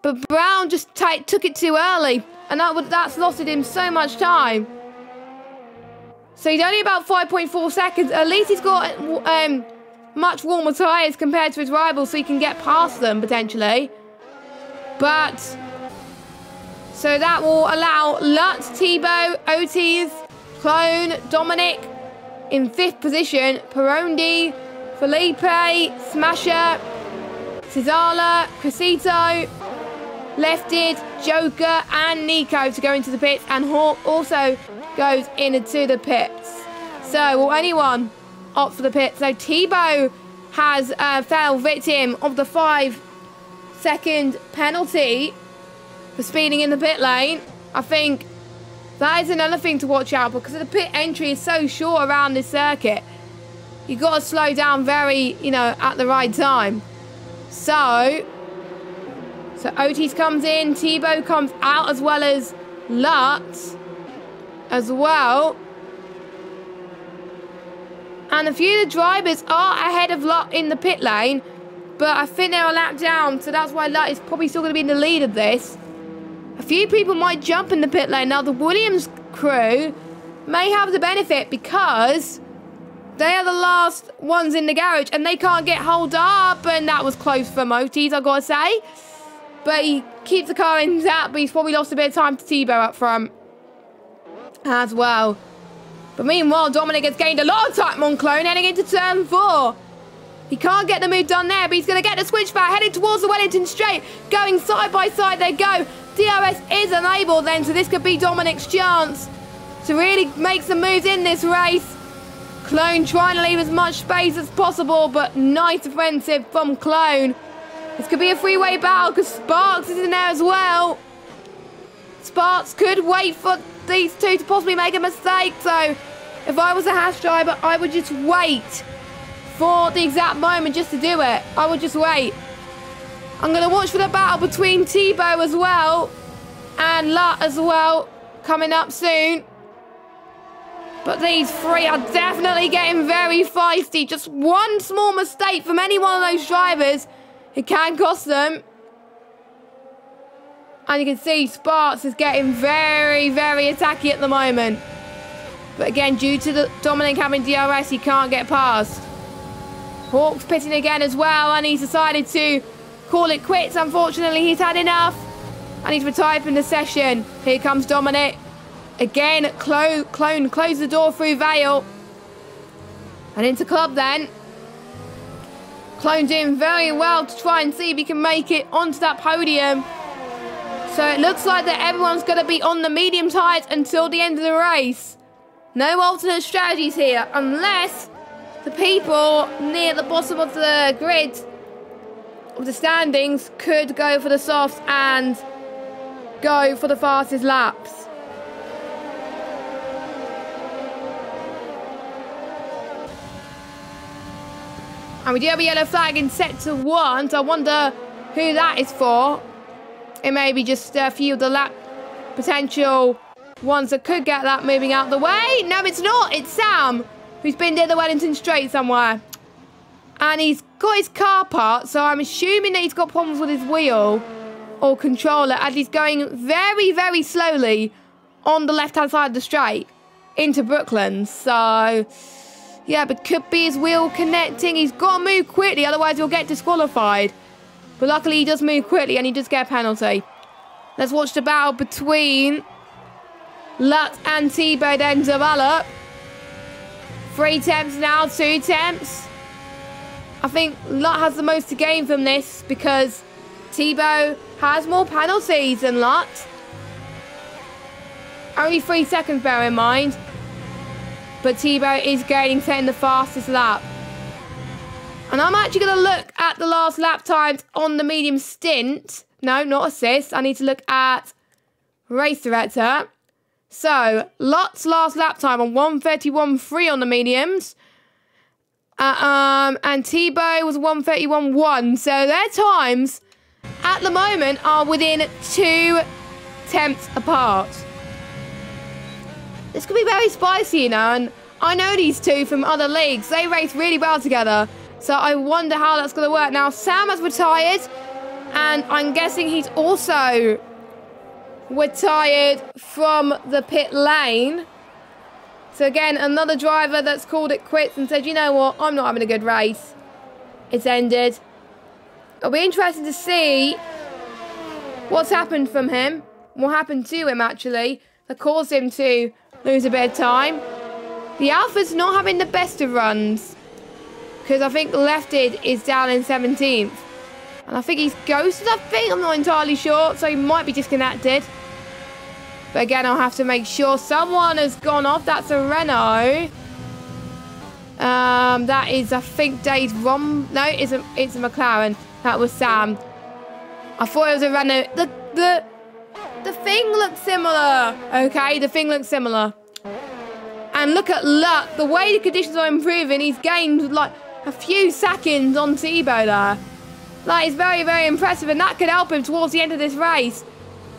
But Brown just took it too early, and that's losted him so much time. So he's only about 5.4 seconds. At least he's got much warmer tyres compared to his rivals, so he can get past them potentially. But so that will allow Lutz, Tebow, Otis, Clone, Dominic in 5th position, Perondi, Felipe, Smasher, Cesala, Crescito, Lefted, Joker, and Nico to go into the pits, and Hawk also goes into the pits. So will anyone opt for the pits? So Tebow has fell victim of the 5-second penalty for speeding in the pit lane. I think that is another thing to watch out for, because the pit entry is so short around this circuit. You've got to slow down very, at the right time. So Otis comes in, Tebow comes out, as well as Lutz as well. And a few of the drivers are ahead of Lutz in the pit lane, but I think they're a lap down, so that's why Lutz is probably still going to be in the lead of this. A few people might jump in the pit lane. Now, the Williams crew may have the benefit because they are the last ones in the garage, and they can't get hold up, and that was close for Otis, I've got to say. But he keeps the car intact, but he's probably lost a bit of time to Tebow up front as well. But meanwhile, Dominic has gained a lot of time on Clone heading into turn 4. He can't get the move done there, but he's going to get the switch back, heading towards the Wellington straight. Going side by side, they go. DRS is enabled then, so this could be Dominic's chance to really make some moves in this race. Clone trying to leave as much space as possible, but nice offensive from Clone. This could be a three-way battle because Sparks is in there as well. Sparks could wait for these two to possibly make a mistake. So if I was a Haas driver, I would just wait for the exact moment just to do it. I would just wait. I'm going to watch for the battle between Tebow as well and Lut as well coming up soon. But these three are definitely getting very feisty. Just one small mistake from any one of those drivers, it can cost them. And you can see Sparks is getting very, very attacky at the moment. But again, due to the Dominic having DRS, he can't get past. Hawk's pitting again as well, and he's decided to call it quits. Unfortunately, he's had enough, and he's retired from the session. Here comes Dominic. Again, Clone close the door through Vale. And into Club then. Clone doing very well to try and see if he can make it onto that podium. So it looks like that everyone's going to be on the medium tyres until the end of the race. No alternate strategies here, unless the people near the bottom of the grid of the standings could go for the softs and go for the fastest laps. And we do have a yellow flag in sector 1, so I wonder who that is for. It may be just a few of the lap potential ones that could get that moving out the way. No, it's not. It's Sam, who's been near the Wellington Straight somewhere. And he's got his car part, so I'm assuming that he's got problems with his wheel or controller as he's going very, very slowly on the left-hand side of the straight into Brooklands. So, yeah, but could be his wheel connecting. He's got to move quickly, otherwise he'll get disqualified. But luckily he does move quickly and he does get a penalty. Let's watch the battle between Lut and T-Bird then develop. 3 temps now, 2 temps. I think Lut has the most to gain from this because T-Bow has more penalties than Lut. Only 3 seconds, bear in mind. But T-Bow is gaining, setting the fastest lap. And I'm actually going to look at the last lap times on the medium stint. No, not assist. I need to look at race director. So, Lut's last lap time on 1:31.3 on the mediums. And T-Bow was 1:31.1. So their times at the moment are within 2 tenths apart. This could be very spicy, you know, and I know these two from other leagues. They race really well together. So I wonder how that's going to work. Now, Sam has retired, and I'm guessing he's also retired from the pit lane. So again, another driver that's called it quits and said, you know what, I'm not having a good race. It's ended. It'll be interesting to see what's happened from him. What happened to him, actually, that caused him to lose a bit of time. The Alpha's not having the best of runs, because I think Lefted is down in 17th. And I think he's ghosted, I'm not entirely sure, so he might be disconnected. But again, I'll have to make sure someone has gone off. That's a Renault. That is, I think, Dave's Rom. No, it's a McLaren. That was Sam. I thought it was a Renault. The thing looks similar. Okay, the thing looks similar. And look at Luck. The way the conditions are improving, he's gained like a few seconds on T-Bow there. That is very, very impressive, and that could help him towards the end of this race.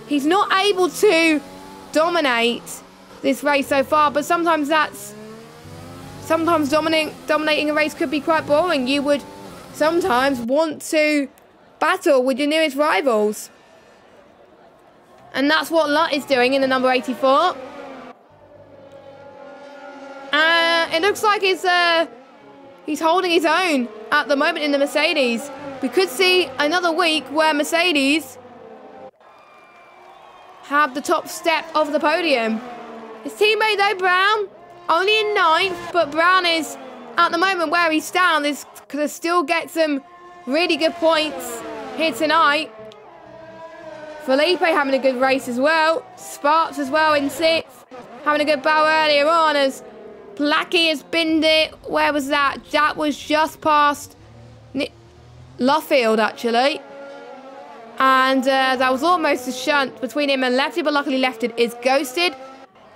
He's not able to dominate this race so far, but sometimes dominating a race could be quite boring. You would sometimes want to battle with your nearest rivals. And that's what Lut is doing in the number 84. It looks like he's holding his own at the moment in the Mercedes. We could see another week where Mercedes have the top step of the podium. His teammate though, Brown, only in 9th, but Brown is at the moment where he stands could still get some really good points here tonight. Felipe having a good race as well. Sparks as well in 6th, having a good battle earlier on as Blackie has binned it. Where was that? That was just past Luffield, actually. And that was almost a shunt between him and Lefty, but luckily Lefty is ghosted.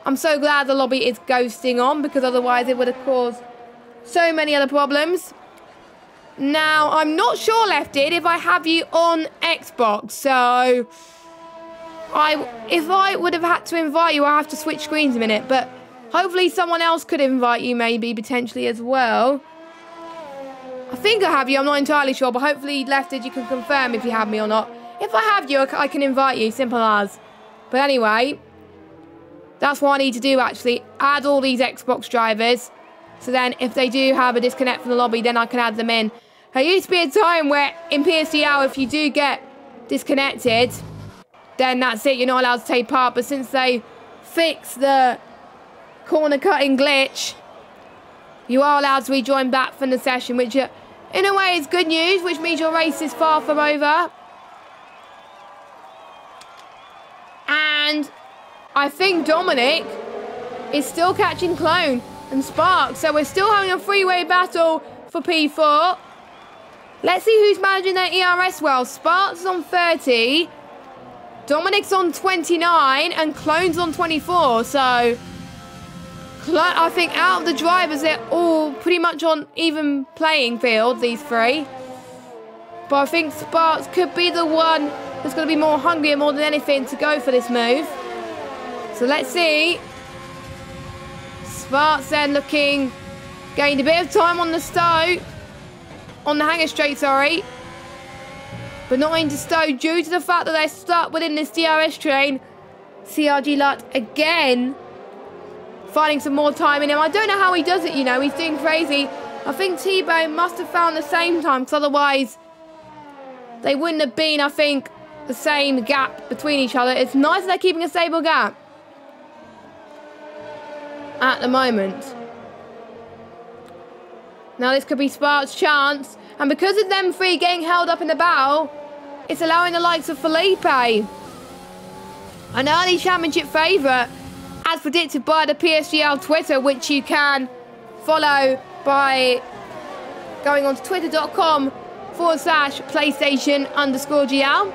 I'm so glad the lobby is ghosting on, because otherwise it would have caused so many other problems. Now, I'm not sure, Lefty, if I have you on Xbox, so if I would have had to invite you, I have to switch screens a minute, but Hopefully someone else could invite you maybe, potentially as well. I think I have you, I'm not entirely sure, but hopefully Lefted you can confirm if you have me or not. If I have you, I can invite you, simple as. But anyway, that's what I need to do actually, add all these Xbox drivers. So then if they do have a disconnect from the lobby, then I can add them in. There used to be a time where in PSGL, if you do get disconnected, then that's it, you're not allowed to take part. But since they fixed the corner cutting glitch, you are allowed to rejoin back from the session, which in a way is good news, which means your race is far from over. And I think Dominic is still catching Clone and Spark, so we're still having a three-way battle for P4. Let's see who's managing their ERS well. Spark's on 30, Dominic's on 29, and Clone's on 24. So I think out of the drivers, they're all pretty much on even playing field, these three. But I think Sparks could be the one that's going to be more hungry more than anything to go for this move. So let's see. Sparks then looking, gained a bit of time on the Stowe. On the hanger straight, sorry. But not into Stowe due to the fact that they're stuck within this DRS train. CRG Lut again finding some more time in him. I don't know how he does it, you know. He's doing crazy. I think T-Bone must have found the same time, because otherwise they wouldn't have been, I think, the same gap between each other. It's nice that they're keeping a stable gap at the moment. Now this could be Spark's chance. And because of them three getting held up in the battle, it's allowing the likes of Felipe, an early championship favourite, as predicted by the PSGL Twitter, which you can follow by going on to twitter.com/PlayStation_GL.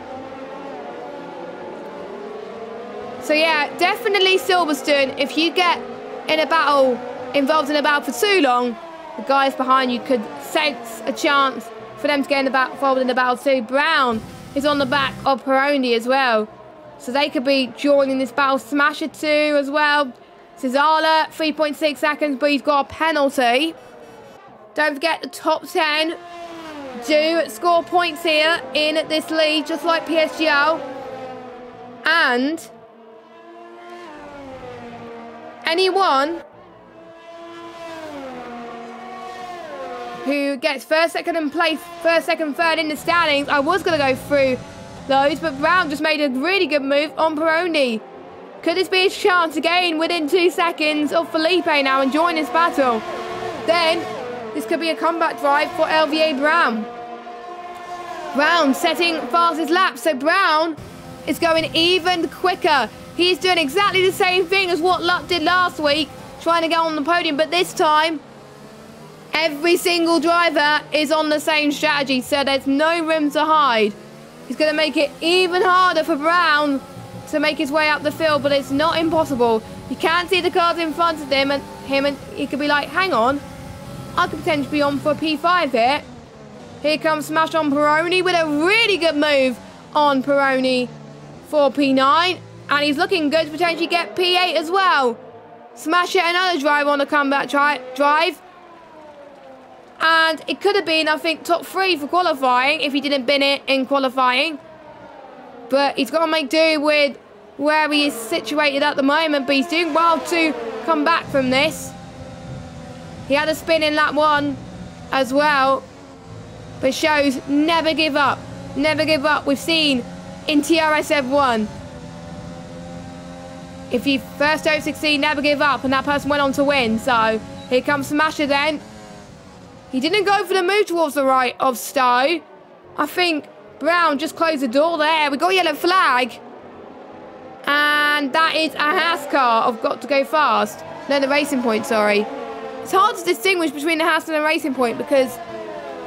So yeah, definitely Silverstone, if you get in a battle, involved in a battle for too long, the guys behind you could sense a chance for them to get involved in the battle too. Brown is on the back of Peroni as well, so they could be joining this battle. Smasher 2 as well. Cesala, 3.6 seconds, but he's got a penalty. Don't forget the top 10 do score points here in this league, just like PSGL. And anyone who gets first, second, and first, second, third in the standings. I was going to go through those, but Brown just made a really good move on Peroni. Could this be his chance again within 2 seconds of Felipe now and join this battle? Then this could be a comeback drive for LVA Brown. Brown setting fastest lap, so Brown is going even quicker. He's doing exactly the same thing as what Luck did last week, trying to get on the podium, but this time every single driver is on the same strategy, so there's no room to hide. He's going to make it even harder for Brown to make his way up the field, but it's not impossible. You can't see the cars in front of him, and he could be like, hang on, I could potentially be on for P5 here. Here comes Smash on Peroni with a really good move on Peroni for P9, and he's looking good to potentially get P8 as well. Smash it, another driver on the comeback drive. And it could have been, I think, top 3 for qualifying if he didn't bin it in qualifying. But he's got to make do with where he is situated at the moment. But he's doing well to come back from this. He had a spin in lap 1 as well. But shows never give up. Never give up. We've seen in TRS F1. If you first don't succeed, never give up. And that person went on to win. So here comes Smasher then. He didn't go for the move towards the right of Stowe. I think Brown just closed the door there. We got a yellow flag. And that is a Haas car. I've got to go fast. No, the Racing Point, sorry. It's hard to distinguish between the Haas and the Racing Point because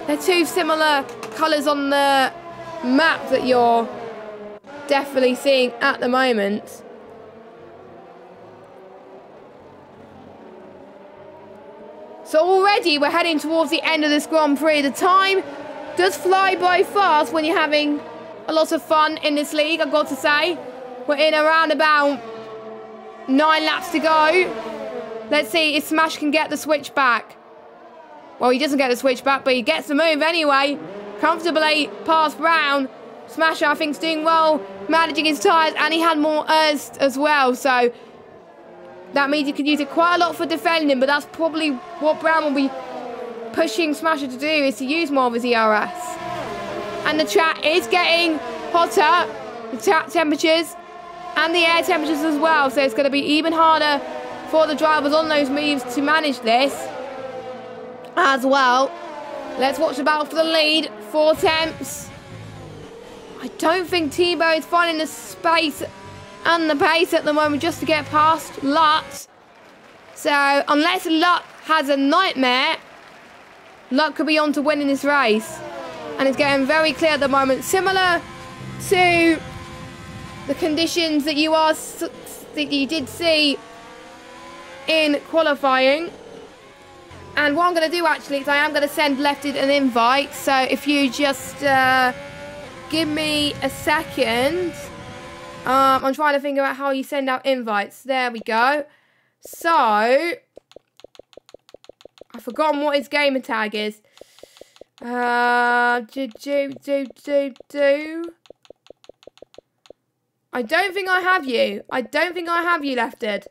they're two similar colours on the map that you're definitely seeing at the moment. So already we're heading towards the end of this Grand Prix. The time does fly by fast when you're having a lot of fun in this league, I've got to say. We're in around about 9 laps to go. Let's see if Smash can get the switch back. Well, he doesn't get the switch back, but he gets the move anyway. Comfortably past Brown. Smasher, I think, is doing well, managing his tyres, and he had more as well. So that means he can use it quite a lot for defending, but that's probably what Brown will be pushing Smasher to do, is to use more of his ERS. And the track is getting hotter, the track temperatures and the air temperatures as well. So it's going to be even harder for the drivers on those moves to manage this as well. Let's watch the battle for the lead. 4 tenths. I don't think Tebow is finding the space and the pace at the moment just to get past Lutz. So unless Lutz has a nightmare, Lutz could be on to winning this race. And it's getting very clear at the moment, similar to the conditions that you did see in qualifying. And what I'm going to do actually is I am going to send Lefted an invite. So if you just give me a second. I'm trying to think about how you send out invites. There we go. So I've forgotten what his gamer tag is. I don't think I have you. I don't think I have you, Lefted.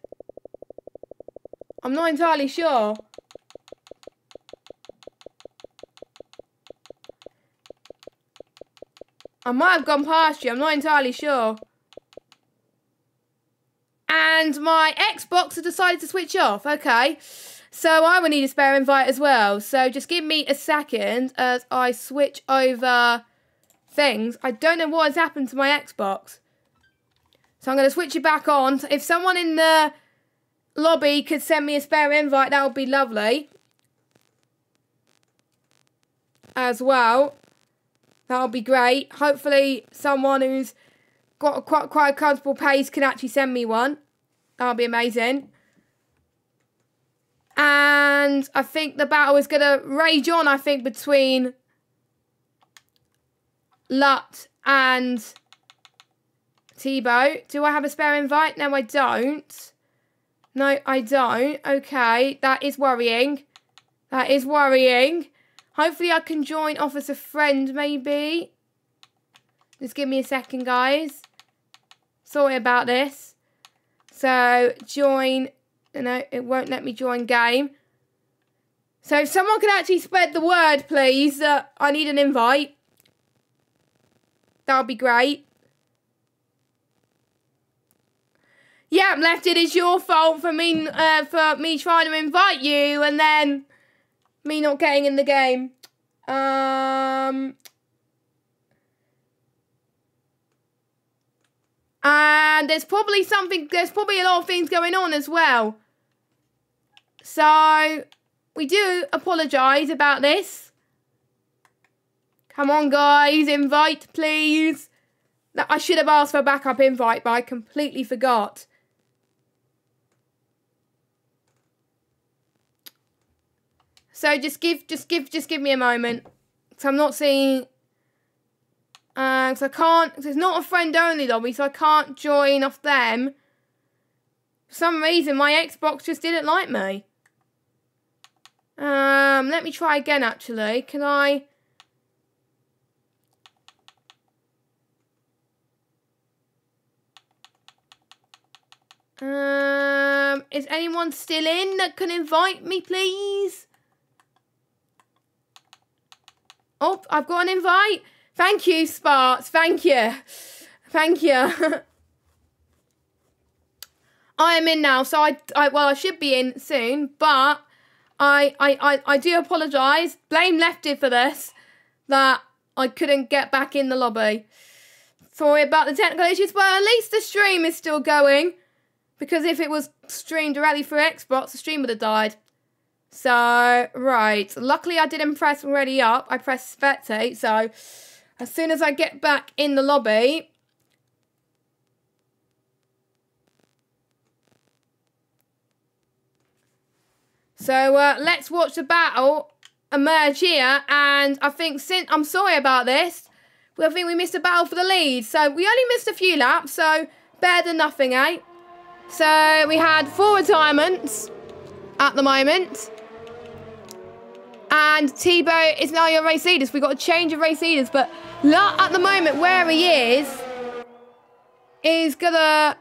I'm not entirely sure. I might have gone past you. I'm not entirely sure. And my Xbox has decided to switch off. Okay. So I will need a spare invite as well. So just give me a second as I switch over things. I don't know what has happened to my Xbox. So I'm going to switch it back on. If someone in the lobby could send me a spare invite, that would be lovely. As well. That would be great. Hopefully someone who's got quite a comfortable pace can actually send me one. That would be amazing. And I think the battle is going to rage on, I think, between Lut and Tebow. Do I have a spare invite? No, I don't. No, I don't. Okay, that is worrying. That is worrying. Hopefully I can join off as a friend, maybe. Just give me a second, guys. Sorry about this. So, join. No, it won't let me join game. So, if someone could actually spread the word, please, that I need an invite. That would be great. Yeah, Left, it is your fault for me trying to invite you and then me not getting in the game. And there's probably a lot of things going on as well. So, we do apologise about this. Come on, guys, invite, please. I should have asked for a backup invite, but I completely forgot. So just give me a moment. So I'm not seeing. So I can't. It's not a friend only lobby, so I can't join off them. For some reason, my Xbox just didn't like me. Let me try again. Actually, can I? Is anyone still in that can invite me, please? Oh, I've got an invite. Thank you, Sparks. Thank you. Thank you. I am in now, so I should be in soon, but I do apologise. Blame Lefty for this, that I couldn't get back in the lobby. Sorry about the technical issues, but at least the stream is still going. Because if it was streamed directly through Xbox, the stream would have died. So, right. Luckily, I didn't press ready up. I pressed spectate. So, as soon as I get back in the lobby. So, let's watch the battle emerge here. And I think, I'm sorry about this. But I think we missed a battle for the lead. So, we only missed a few laps. So, better than nothing, eh? So, we had 4 retirements. at the moment. And Thibaut is now your race leader. So we've got a change of race leaders. But Lut at the moment, where he is going to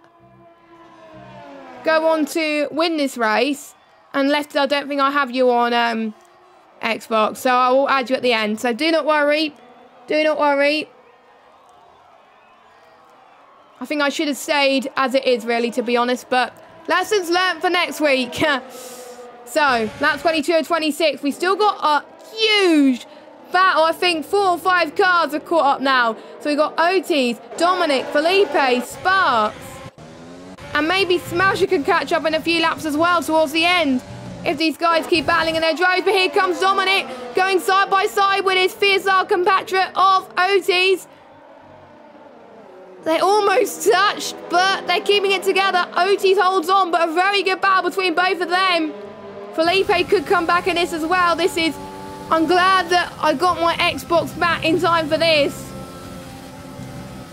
go on to win this race. And Lefty, I don't think I have you on Xbox. So I will add you at the end. So do not worry. Do not worry. I think I should have stayed as it is, really, to be honest. But lessons learned for next week. So, lap 22 and 26. We still got a huge battle. I think 4 or 5 cars are caught up now. So, we got Otis, Dominic, Felipe, Sparks. And maybe Smasher can catch up in a few laps as well towards the end. If these guys keep battling in their drives. But here comes Dominic going side by side with his fierce compatriot of Otis. They almost touched, but they're keeping it together. Otis holds on, but a very good battle between both of them. Felipe could come back in this as well. I'm glad that I got my Xbox back in time for this.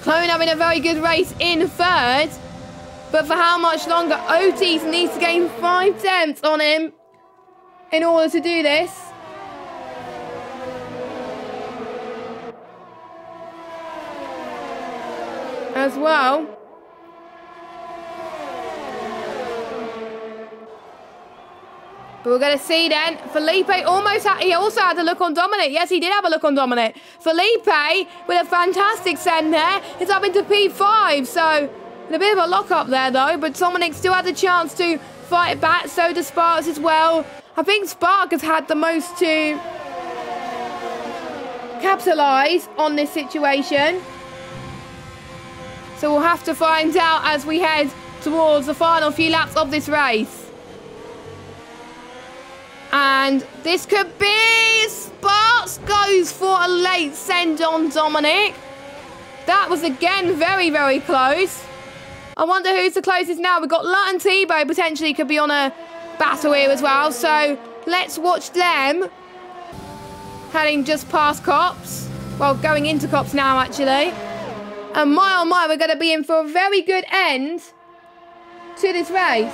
Clone having a very good race in third. But for how much longer? Otis needs to gain 5 tenths on him in order to do this. As well. But we're going to see then. Felipe he also had a look on Dominic. Yes, he did have a look on Dominic. Felipe with a fantastic send there. It's up into P5. So a bit of a lock up there though. But Dominic still had the chance to fight it back. So does Sparks as well. I think Spark has had the most to capitalise on this situation. So we'll have to find out as we head towards the final few laps of this race. And this could be... Sparks goes for a late send on Dominic. That was again very, very close. I wonder who's the closest now. We've got Lut and Thibaut potentially could be on a battle here as well. So let's watch them heading just past Cops. Well, going into Cops now actually. And my oh my, we're going to be in for a very good end to this race.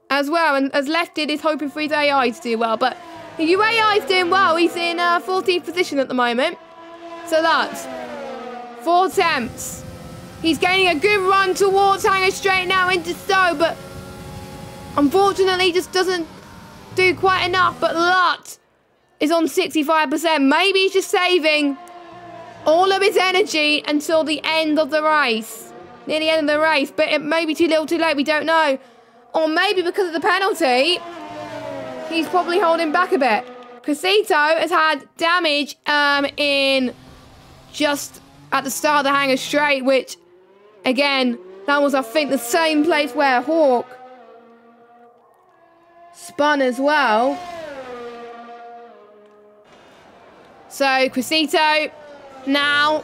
As well, and as Lefty is hoping for his AI to do well. But if your AI is doing well, he's in 14th position at the moment. So that's 4 attempts. He's gaining a good run towards Hanger Straight now into Stowe, but unfortunately just doesn't do quite enough. But Lut is on 65%. Maybe he's just saving all of his energy until the end of the race. Near the end of the race. But it may be too little too late. We don't know. Or maybe because of the penalty, he's probably holding back a bit. Casito has had damage in just at the start of the Hanger Straight. Which, again, that was, I think, the same place where Hawk spun as well. So, Casito... Now,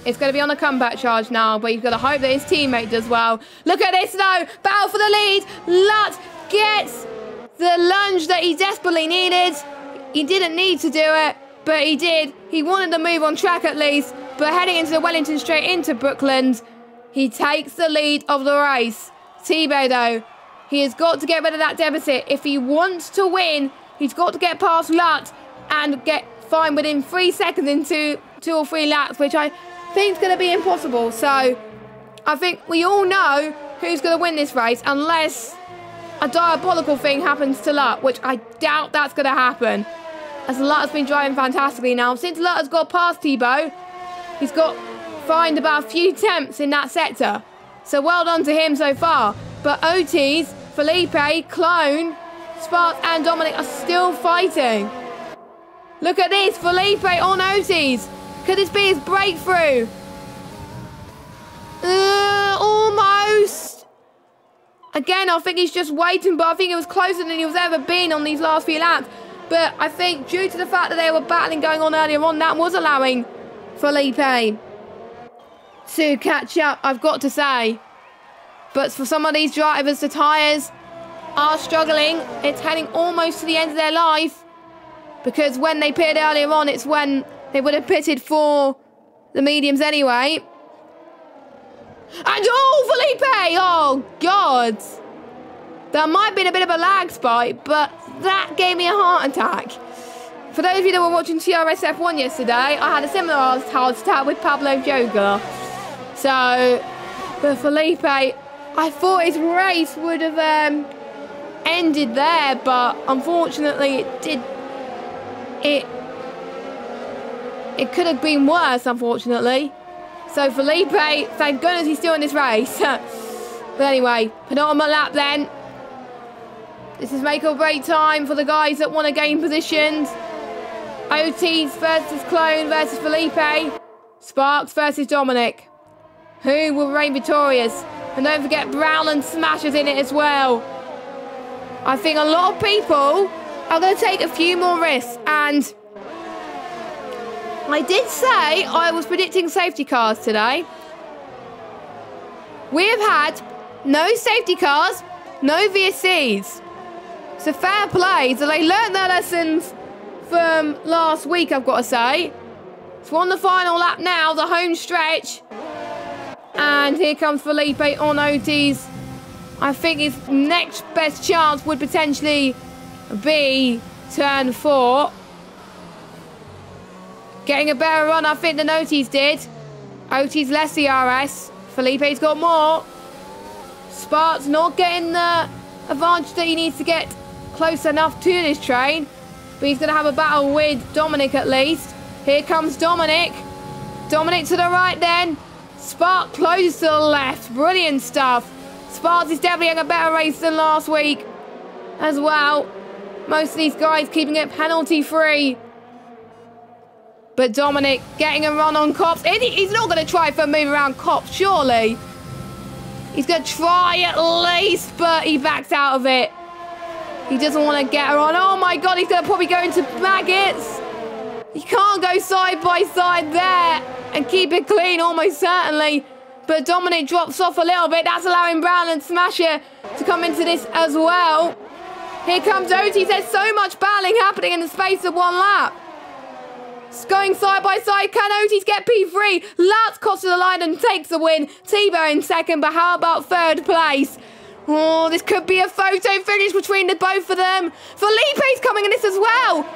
it's going to be on a comeback charge now, but you've got to hope that his teammate does well. Look at this, though. Battle for the lead. Lut gets the lunge that he desperately needed. He didn't need to do it, but he did. He wanted to move on track at least, but heading into the Wellington straight into Brooklands, he takes the lead of the race. Thibaut, though, he has got to get rid of that deficit. If he wants to win, he's got to get past Lut and get fine within 3 seconds into 2 or 3 laps, which I think is going to be impossible. So I think we all know who's going to win this race unless a diabolical thing happens to Lut, which I doubt that's going to happen, as Lut has been driving fantastically now. Since Lut has got past Thibaut, he's got fined about a few attempts in that sector. So well done to him so far. But Otis, Felipe, Clone, Sparks and Dominic are still fighting. Look at this, Felipe on Otis. Could this be his breakthrough? Almost. Again, I think he's just waiting, but I think it was closer than he was ever been on these last few laps. But I think due to the fact that they were battling going on earlier on, that was allowing Felipe to catch up, I've got to say. But for some of these drivers, the tyres are struggling. It's heading almost to the end of their life. Because when they pitted earlier on, it's when they would have pitted for the mediums anyway. And oh, Felipe! Oh, God. That might have been a bit of a lag spike, but that gave me a heart attack. For those of you that were watching TRS-F1 yesterday, I had a similar heart attack with Pablo Joga. So, but Felipe, I thought his race would have ended there, but unfortunately it did. It could have been worse, unfortunately. So Felipe, thank goodness he's still in this race. But anyway, penultimate lap then. This is make or break time for the guys that want to gain positions. Otis versus Clone versus Felipe. Sparks versus Dominic. Who will reign victorious? And don't forget Brown and Smashers in it as well. I think a lot of people are going to take a few more risks. And I did say I was predicting safety cars today. We have had no safety cars, no VSCs. So fair play. So they learnt their lessons from last week, I've got to say. So on the final lap now, the home stretch. And here comes Felipe on Otis. I think his next best chance would potentially be turn 4. Getting a better run, I think, than Otis did. Otis less CRS. Felipe's got more. Sparks not getting the advantage that he needs to get close enough to this train. But he's going to have a battle with Dominic at least. Here comes Dominic. Dominic to the right then. Spark closes to the left. Brilliant stuff. Sparks is definitely having a better race than last week as well. Most of these guys keeping it penalty free. But Dominic getting a run on Cops. He's not going to try for a move around Cops, surely. He's going to try at least, but he backs out of it. He doesn't want to get her on. Oh my God, he's going to probably go into maggots. You can't go side by side there and keep it clean, almost certainly. But Dominic drops off a little bit. That's allowing Brown and Smasher to come into this as well. Here comes Otis. There's so much battling happening in the space of one lap. It's going side by side. Can Otis get P3? Lutz crosses the line and takes the win. Tebow in second, but how about third place? Oh, this could be a photo finish between the both of them. Felipe's coming in this as well.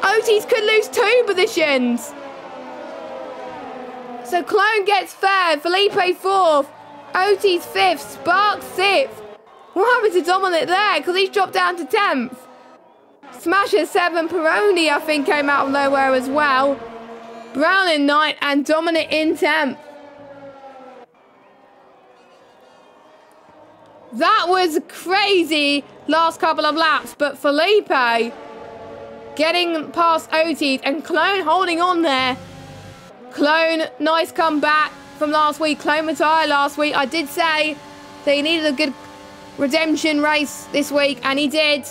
Otis could lose 2 positions. So Clone gets 3rd, Felipe 4th, Otis 5th, Sparks 6th. What happened to Dominic there? Because he's dropped down to 10th. Smasher 7th, Peroni I think came out of nowhere as well. Brown in 9th and Dominic in 10th. That was crazy last couple of laps, but Felipe getting past Otis and Clone holding on there. Clone, nice comeback from last week. Clone retired last week. I did say that he needed a good redemption race this week, and he did.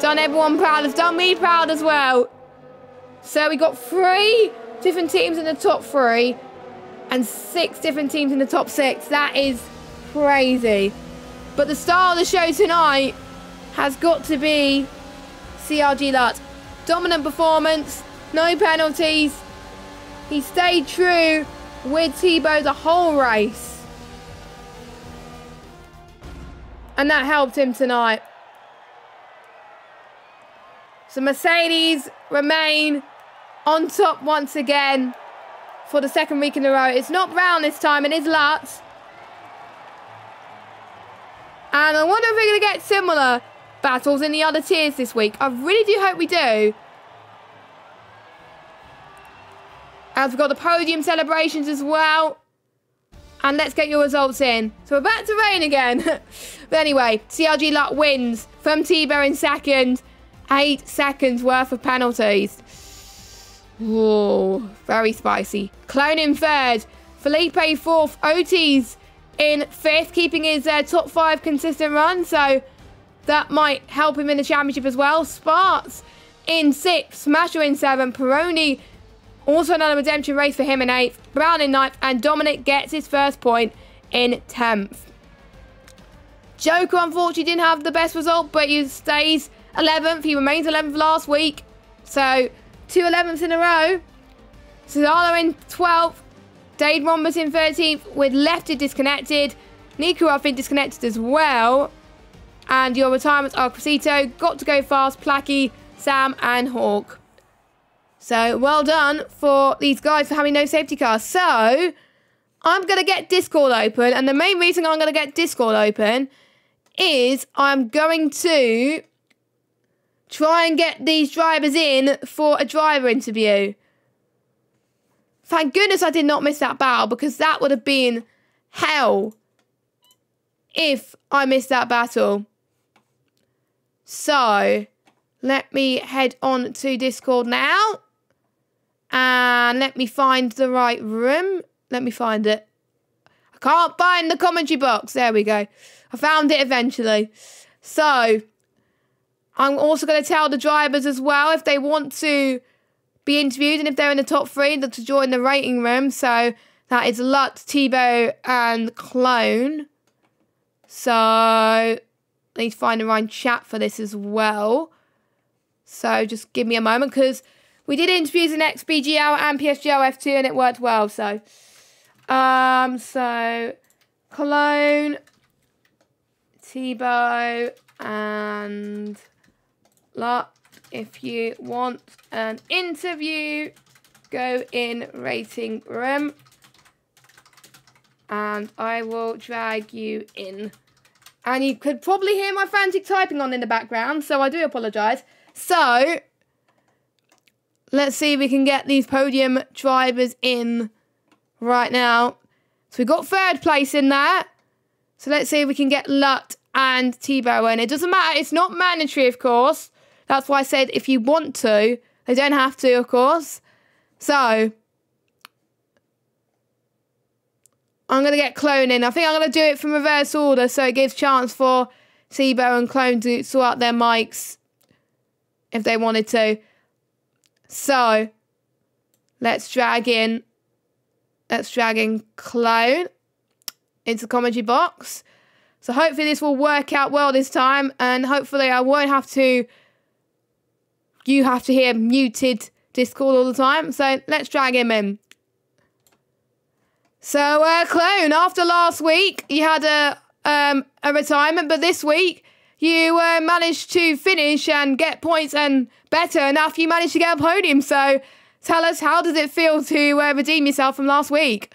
Done everyone proud. Has done me proud as well. So we got 3 different teams in the top 3 and 6 different teams in the top 6. That is crazy. But the star of the show tonight has got to be CRG Lutz. Dominant performance. No penalties. He stayed true with Tebow the whole race. And that helped him tonight. So Mercedes remain on top once again for the 2nd week in a row. It's not Brown this time, it is Lutz. And I wonder if we're going to get similar battles in the other tiers this week. I really do hope we do. As we've got the podium celebrations as well. And let's get your results in. So we're back to rain again. But anyway, CRG Lutz wins from Tebow in 2nd. 8 seconds worth of penalties. Whoa, very spicy. Clone in 3rd. Felipe 4th. Otis in 5th, keeping his top 5 consistent run. So that might help him in the championship as well. Sparks in 6th. Smasher in 7th. Peroni, also another redemption race for him in 8th. Brown in 9th. And Dominic gets his first point in 10th. Joker, unfortunately, didn't have the best result, but he stays 11th. He remains 11th last week. So 2 11ths in a row. Cesaro in 12th. Dade Rhombus in 13th with Lefty disconnected. Nico, I think, disconnected as well. And your retirements are Crescito, Got to Go Fast, Placky, Sam, and Hawk. So, well done for these guys for having no safety cars. So, I'm going to get Discord open. And the main reason I'm going to get Discord open is I'm going to try and get these drivers in for a driver interview. Thank goodness I did not miss that battle, because that would have been hell if I missed that battle. So, let me head on to Discord now. And let me find the right room. Let me find it. I can't find the commentary box. There we go. I found it eventually. So, I'm also going to tell the drivers as well if they want to be interviewed and if they're in the top 3 to join the rating room. So, that is Lut, Tebow, and Clone. So, I need to find the right chat for this as well. So, just give me a moment, because we did interviews in XBGL and PSGL F2 and it worked well. So, Cologne, Tebow, and Lot. If you want an interview, go in rating room. And I will drag you in. And you could probably hear my frantic typing on in the background, so I do apologise. So, let's see if we can get these podium drivers in right now. So, we've got 3rd place in there. So, let's see if we can get Lut and Tebow in. It doesn't matter. It's not mandatory, of course. That's why I said if you want to. They don't have to, of course. So, I'm going to get Clone in. I think I'm going to do it from reverse order, so it gives chance for Tebow and Clone to sort out their mics if they wanted to. So, let's drag in Clone into the commentary box. So, hopefully this will work out well this time, and hopefully I won't have to... You have to hear muted Discord all the time. So, let's drag him in. So, Clone, after last week, you had a retirement, but this week, you managed to finish and get points and better enough. You managed to get a podium. So, tell us, how does it feel to redeem yourself from last week?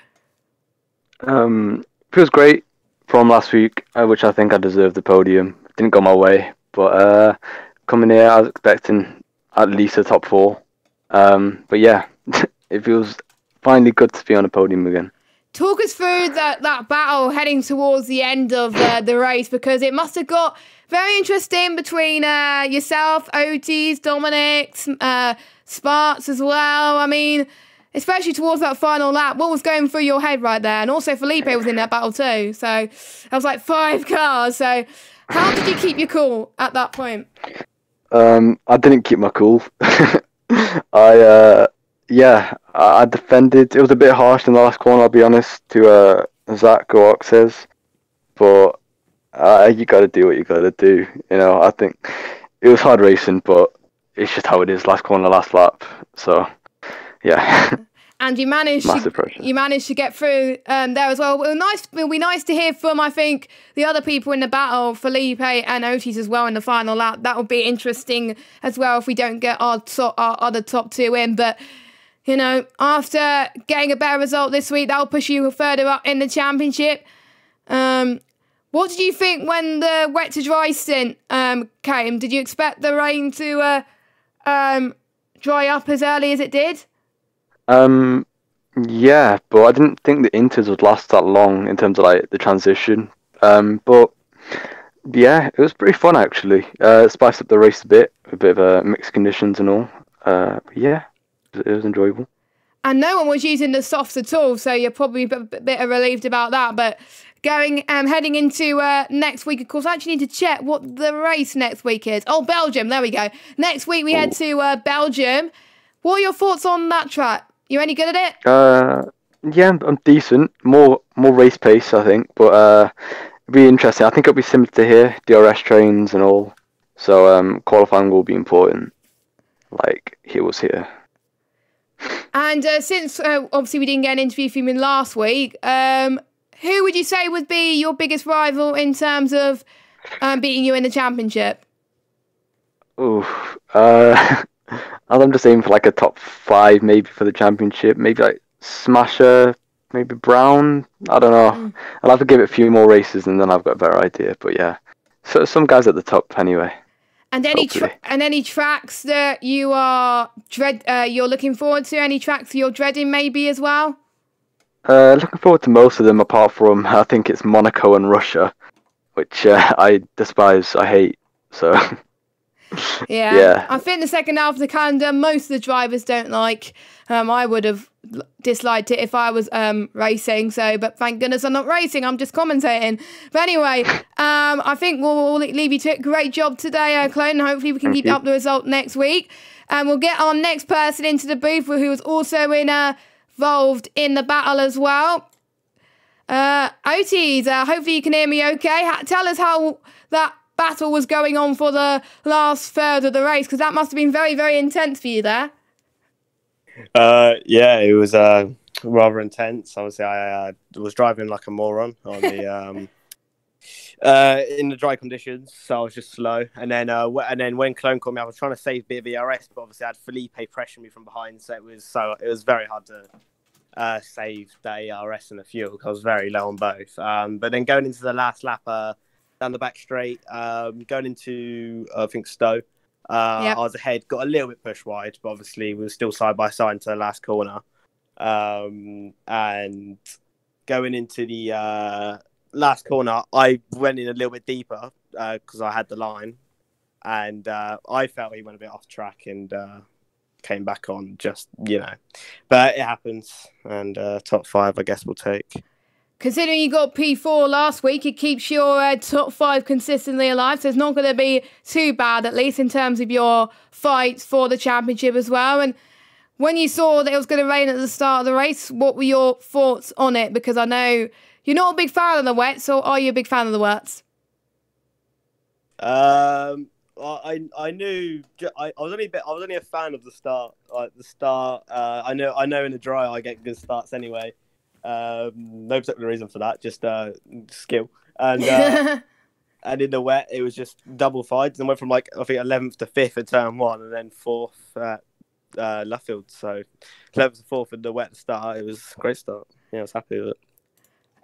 Feels great from last week, which I think I deserved the podium. Didn't go my way, but coming here, I was expecting at least a top 4. But yeah, it feels finally good to be on a podium again. Talk us through that battle heading towards the end of the race, because it must have got very interesting between yourself, Otis, Dominic, Sparks as well. I mean, especially towards that final lap, what was going through your head right there? And also Felipe was in that battle too. So that was like 5 cars. So how did you keep your cool at that point? I didn't keep my cool. I defended. It was a bit harsh in the last corner, I'll be honest, to Zach or Oxes. But you got to do what you got to do. You know, I think it was hard racing, but it's just how it is. Last corner, last lap. So, yeah. And you managed to get through there as well. It'll be nice to hear from, I think, the other people in the battle, Felipe and Otis as well in the final lap. That will be interesting as well if we don't get our other top 2 in. But, you know, after getting a better result this week, that will push you further up in the championship. What did you think when the wet to dry stint came? Did you expect the rain to dry up as early as it did? Yeah, but I didn't think the inters would last that long in terms of like the transition. But yeah, it was pretty fun actually. Spiced up the race a bit of mixed conditions and all. Yeah, it was enjoyable. And no one was using the softs at all, so you're probably a bit relieved about that. But heading into next week, of course, I actually need to check what the race next week is. Oh, Belgium, there we go. Next week we head to Belgium. What are your thoughts on that track? You any good at it? Yeah, I'm decent. More race pace, I think. But it'll be interesting. I think it'll be similar to here, DRS trains and all. So qualifying will be important, like it was here. And since obviously we didn't get an interview from him last week, who would you say would be your biggest rival in terms of beating you in the championship? Ooh, I'm just aiming for like a top 5 maybe for the championship. Maybe like Smasher, maybe Brown. I don't know. I'll have to give it a few more races and then I've got a better idea. But yeah, so some guys at the top anyway. And any tracks that you are you're looking forward to? Any tracks you're dreading maybe as well? Looking forward to most of them apart from I think it's Monaco and Russia, which I despise. I hate. So. Yeah. I think the second half of the calendar, most of the drivers don't like. I would have disliked it if I was racing. So, but thank goodness I'm not racing. I'm just commentating. But anyway, I think we'll leave you to it. Great job today, Clone. Hopefully we can keep up the result next week. And we'll get our next person into the booth who was also involved in the battle as well. Otis, hopefully you can hear me okay. Tell us how that battle was going on for the last third of the race, because that must have been very, very intense for you there. Yeah, it was rather intense. Obviously, I was driving like a moron on the in the dry conditions, so I was just slow. And then when Clone caught me, I was trying to save a bit of ERS, but obviously I had Felipe pressuring me from behind, so it was very hard to save the ERS and the fuel because I was very low on both. But then going into the last lap. Down the back straight, going into I think Stowe. I was ahead, got a little bit pushed wide, but obviously we were still side by side into the last corner. And going into the last corner, I went in a little bit deeper because I had the line, and I felt he went a bit off track and came back on. Just but it happens, and top 5 I guess we'll take. Considering you got P4 last week, it keeps your top 5 consistently alive, so it's not going to be too bad, at least in terms of your fights for the championship as well. And when you saw that it was going to rain at the start of the race, what were your thoughts on it? Because I know you're not a big fan of the wets, or are you a big fan of the wets? I knew I was only a fan of the start. Like the start, I know in the dry I get good starts anyway. No particular reason for that, just skill. And and in the wet, it was just double fights and went from like I think 11th to 5th at turn 1, and then 4th at Luffield. So 11th to 4th in the wet start. It was a great start. Yeah, I was happy with it.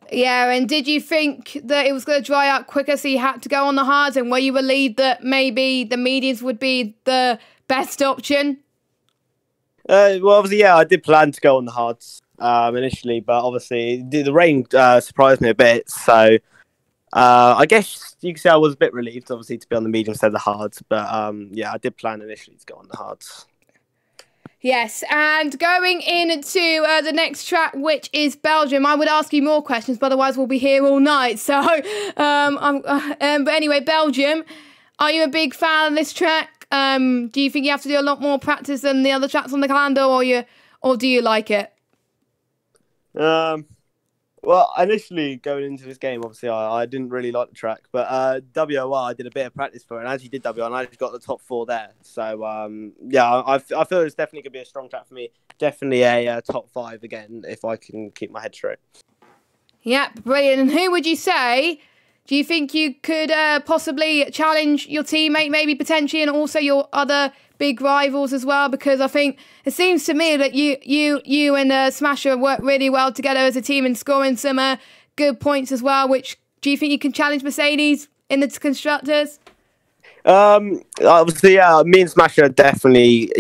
Yeah, and did you think that it was going to dry out quicker, so you had to go on the hards? And were you relieved that maybe the mediums would be the best option? Well, obviously, yeah, I did plan to go on the hards. Initially, but obviously the rain surprised me a bit, so I guess you could say I was a bit relieved, obviously, to be on the medium instead of the hards, but yeah, I did plan initially to go on the hards. Yes, and going into the next track, which is Belgium, I would ask you more questions, but otherwise we'll be here all night, so but anyway, Belgium, are you a big fan of this track? Do you think you have to do a lot more practice than the other tracks on the calendar, or do you like it? Well, initially going into this game, obviously I didn't really like the track, but WOR I did a bit of practice for it, and as you did WOR, and I just got the top 4 there. So yeah, I feel it's definitely gonna be a strong track for me. Definitely a top 5 again if I can keep my head straight. Yeah, brilliant. And who would you say? Do you think you could possibly challenge your teammate, maybe potentially, and also your other big rivals as well? Because I think it seems to me that you and Smasher work really well together as a team and scoring some good points as well. Which do you think you can challenge Mercedes in the constructors? Obviously, yeah, me and Smasher he's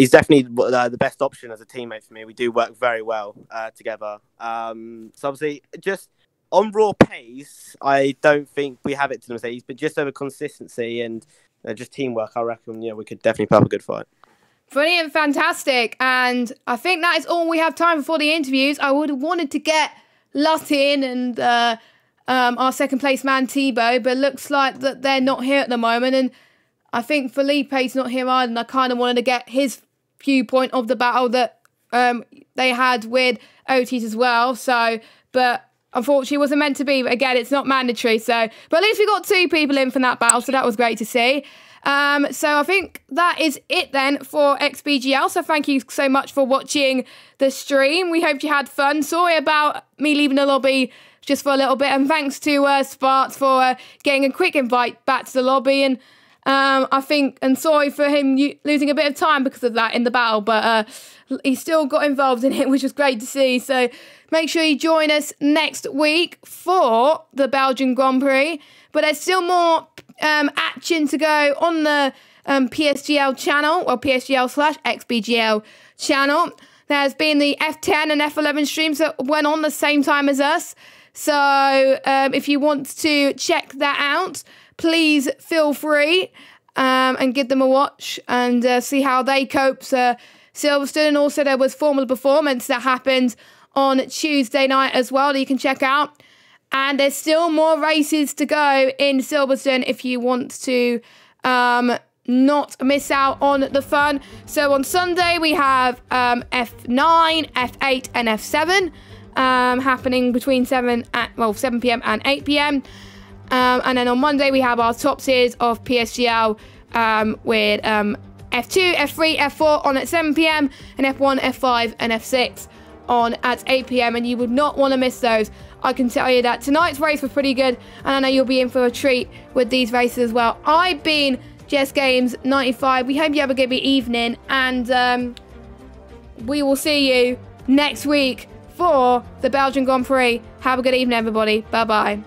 definitely the best option as a teammate for me. We do work very well together. So obviously, just on raw pace, I don't think we have it to the Mercedes, but just over consistency and just teamwork, I reckon, we could definitely put up a good fight. Brilliant, fantastic. And I think that is all we have time for the interviews. I would have wanted to get Lut in and our second place man, Thibaut, but it looks like that they're not here at the moment. And I think Felipe's not here either, and I kind of wanted to get his viewpoint of the battle that they had with Otis as well. So, but unfortunately wasn't meant to be. But again, it's not mandatory. So, but at least we got 2 people in from that battle. So that was great to see. So I think that is it then for XBGL. So thank you so much for watching the stream. We hope you had fun. Sorry about me leaving the lobby just for a little bit. And thanks to Sparks for getting a quick invite back to the lobby. And I think, and sorry for him losing a bit of time because of that in the battle. But he still got involved in it, which was great to see. So make sure you join us next week for the Belgian Grand Prix. But there's still more action to go on the PSGL channel, or PSGL/XBGL channel. There's been the F10 and F11 streams that went on the same time as us. So if you want to check that out, please feel free and give them a watch and see how they cope. Silverstone, and also there was Formula Performance that happened on Tuesday night as well that you can check out. And there's still more races to go in Silverstone if you want to not miss out on the fun. So on Sunday we have F9, F8 and F7 happening between 7 p.m. and 8 p.m. And then on Monday we have our top tiers of PSGL with F2, F3, F4 on at 7 p.m. and F1, F5 and F6 on at 8 p.m. and you would not want to miss those. I can tell you that tonight's race was pretty good, and I know you'll be in for a treat with these races as well. I've been Jess Games 95. We hope you have a good evening, and we will see you next week for the Belgian Grand Prix. Have a good evening, everybody. Bye-bye.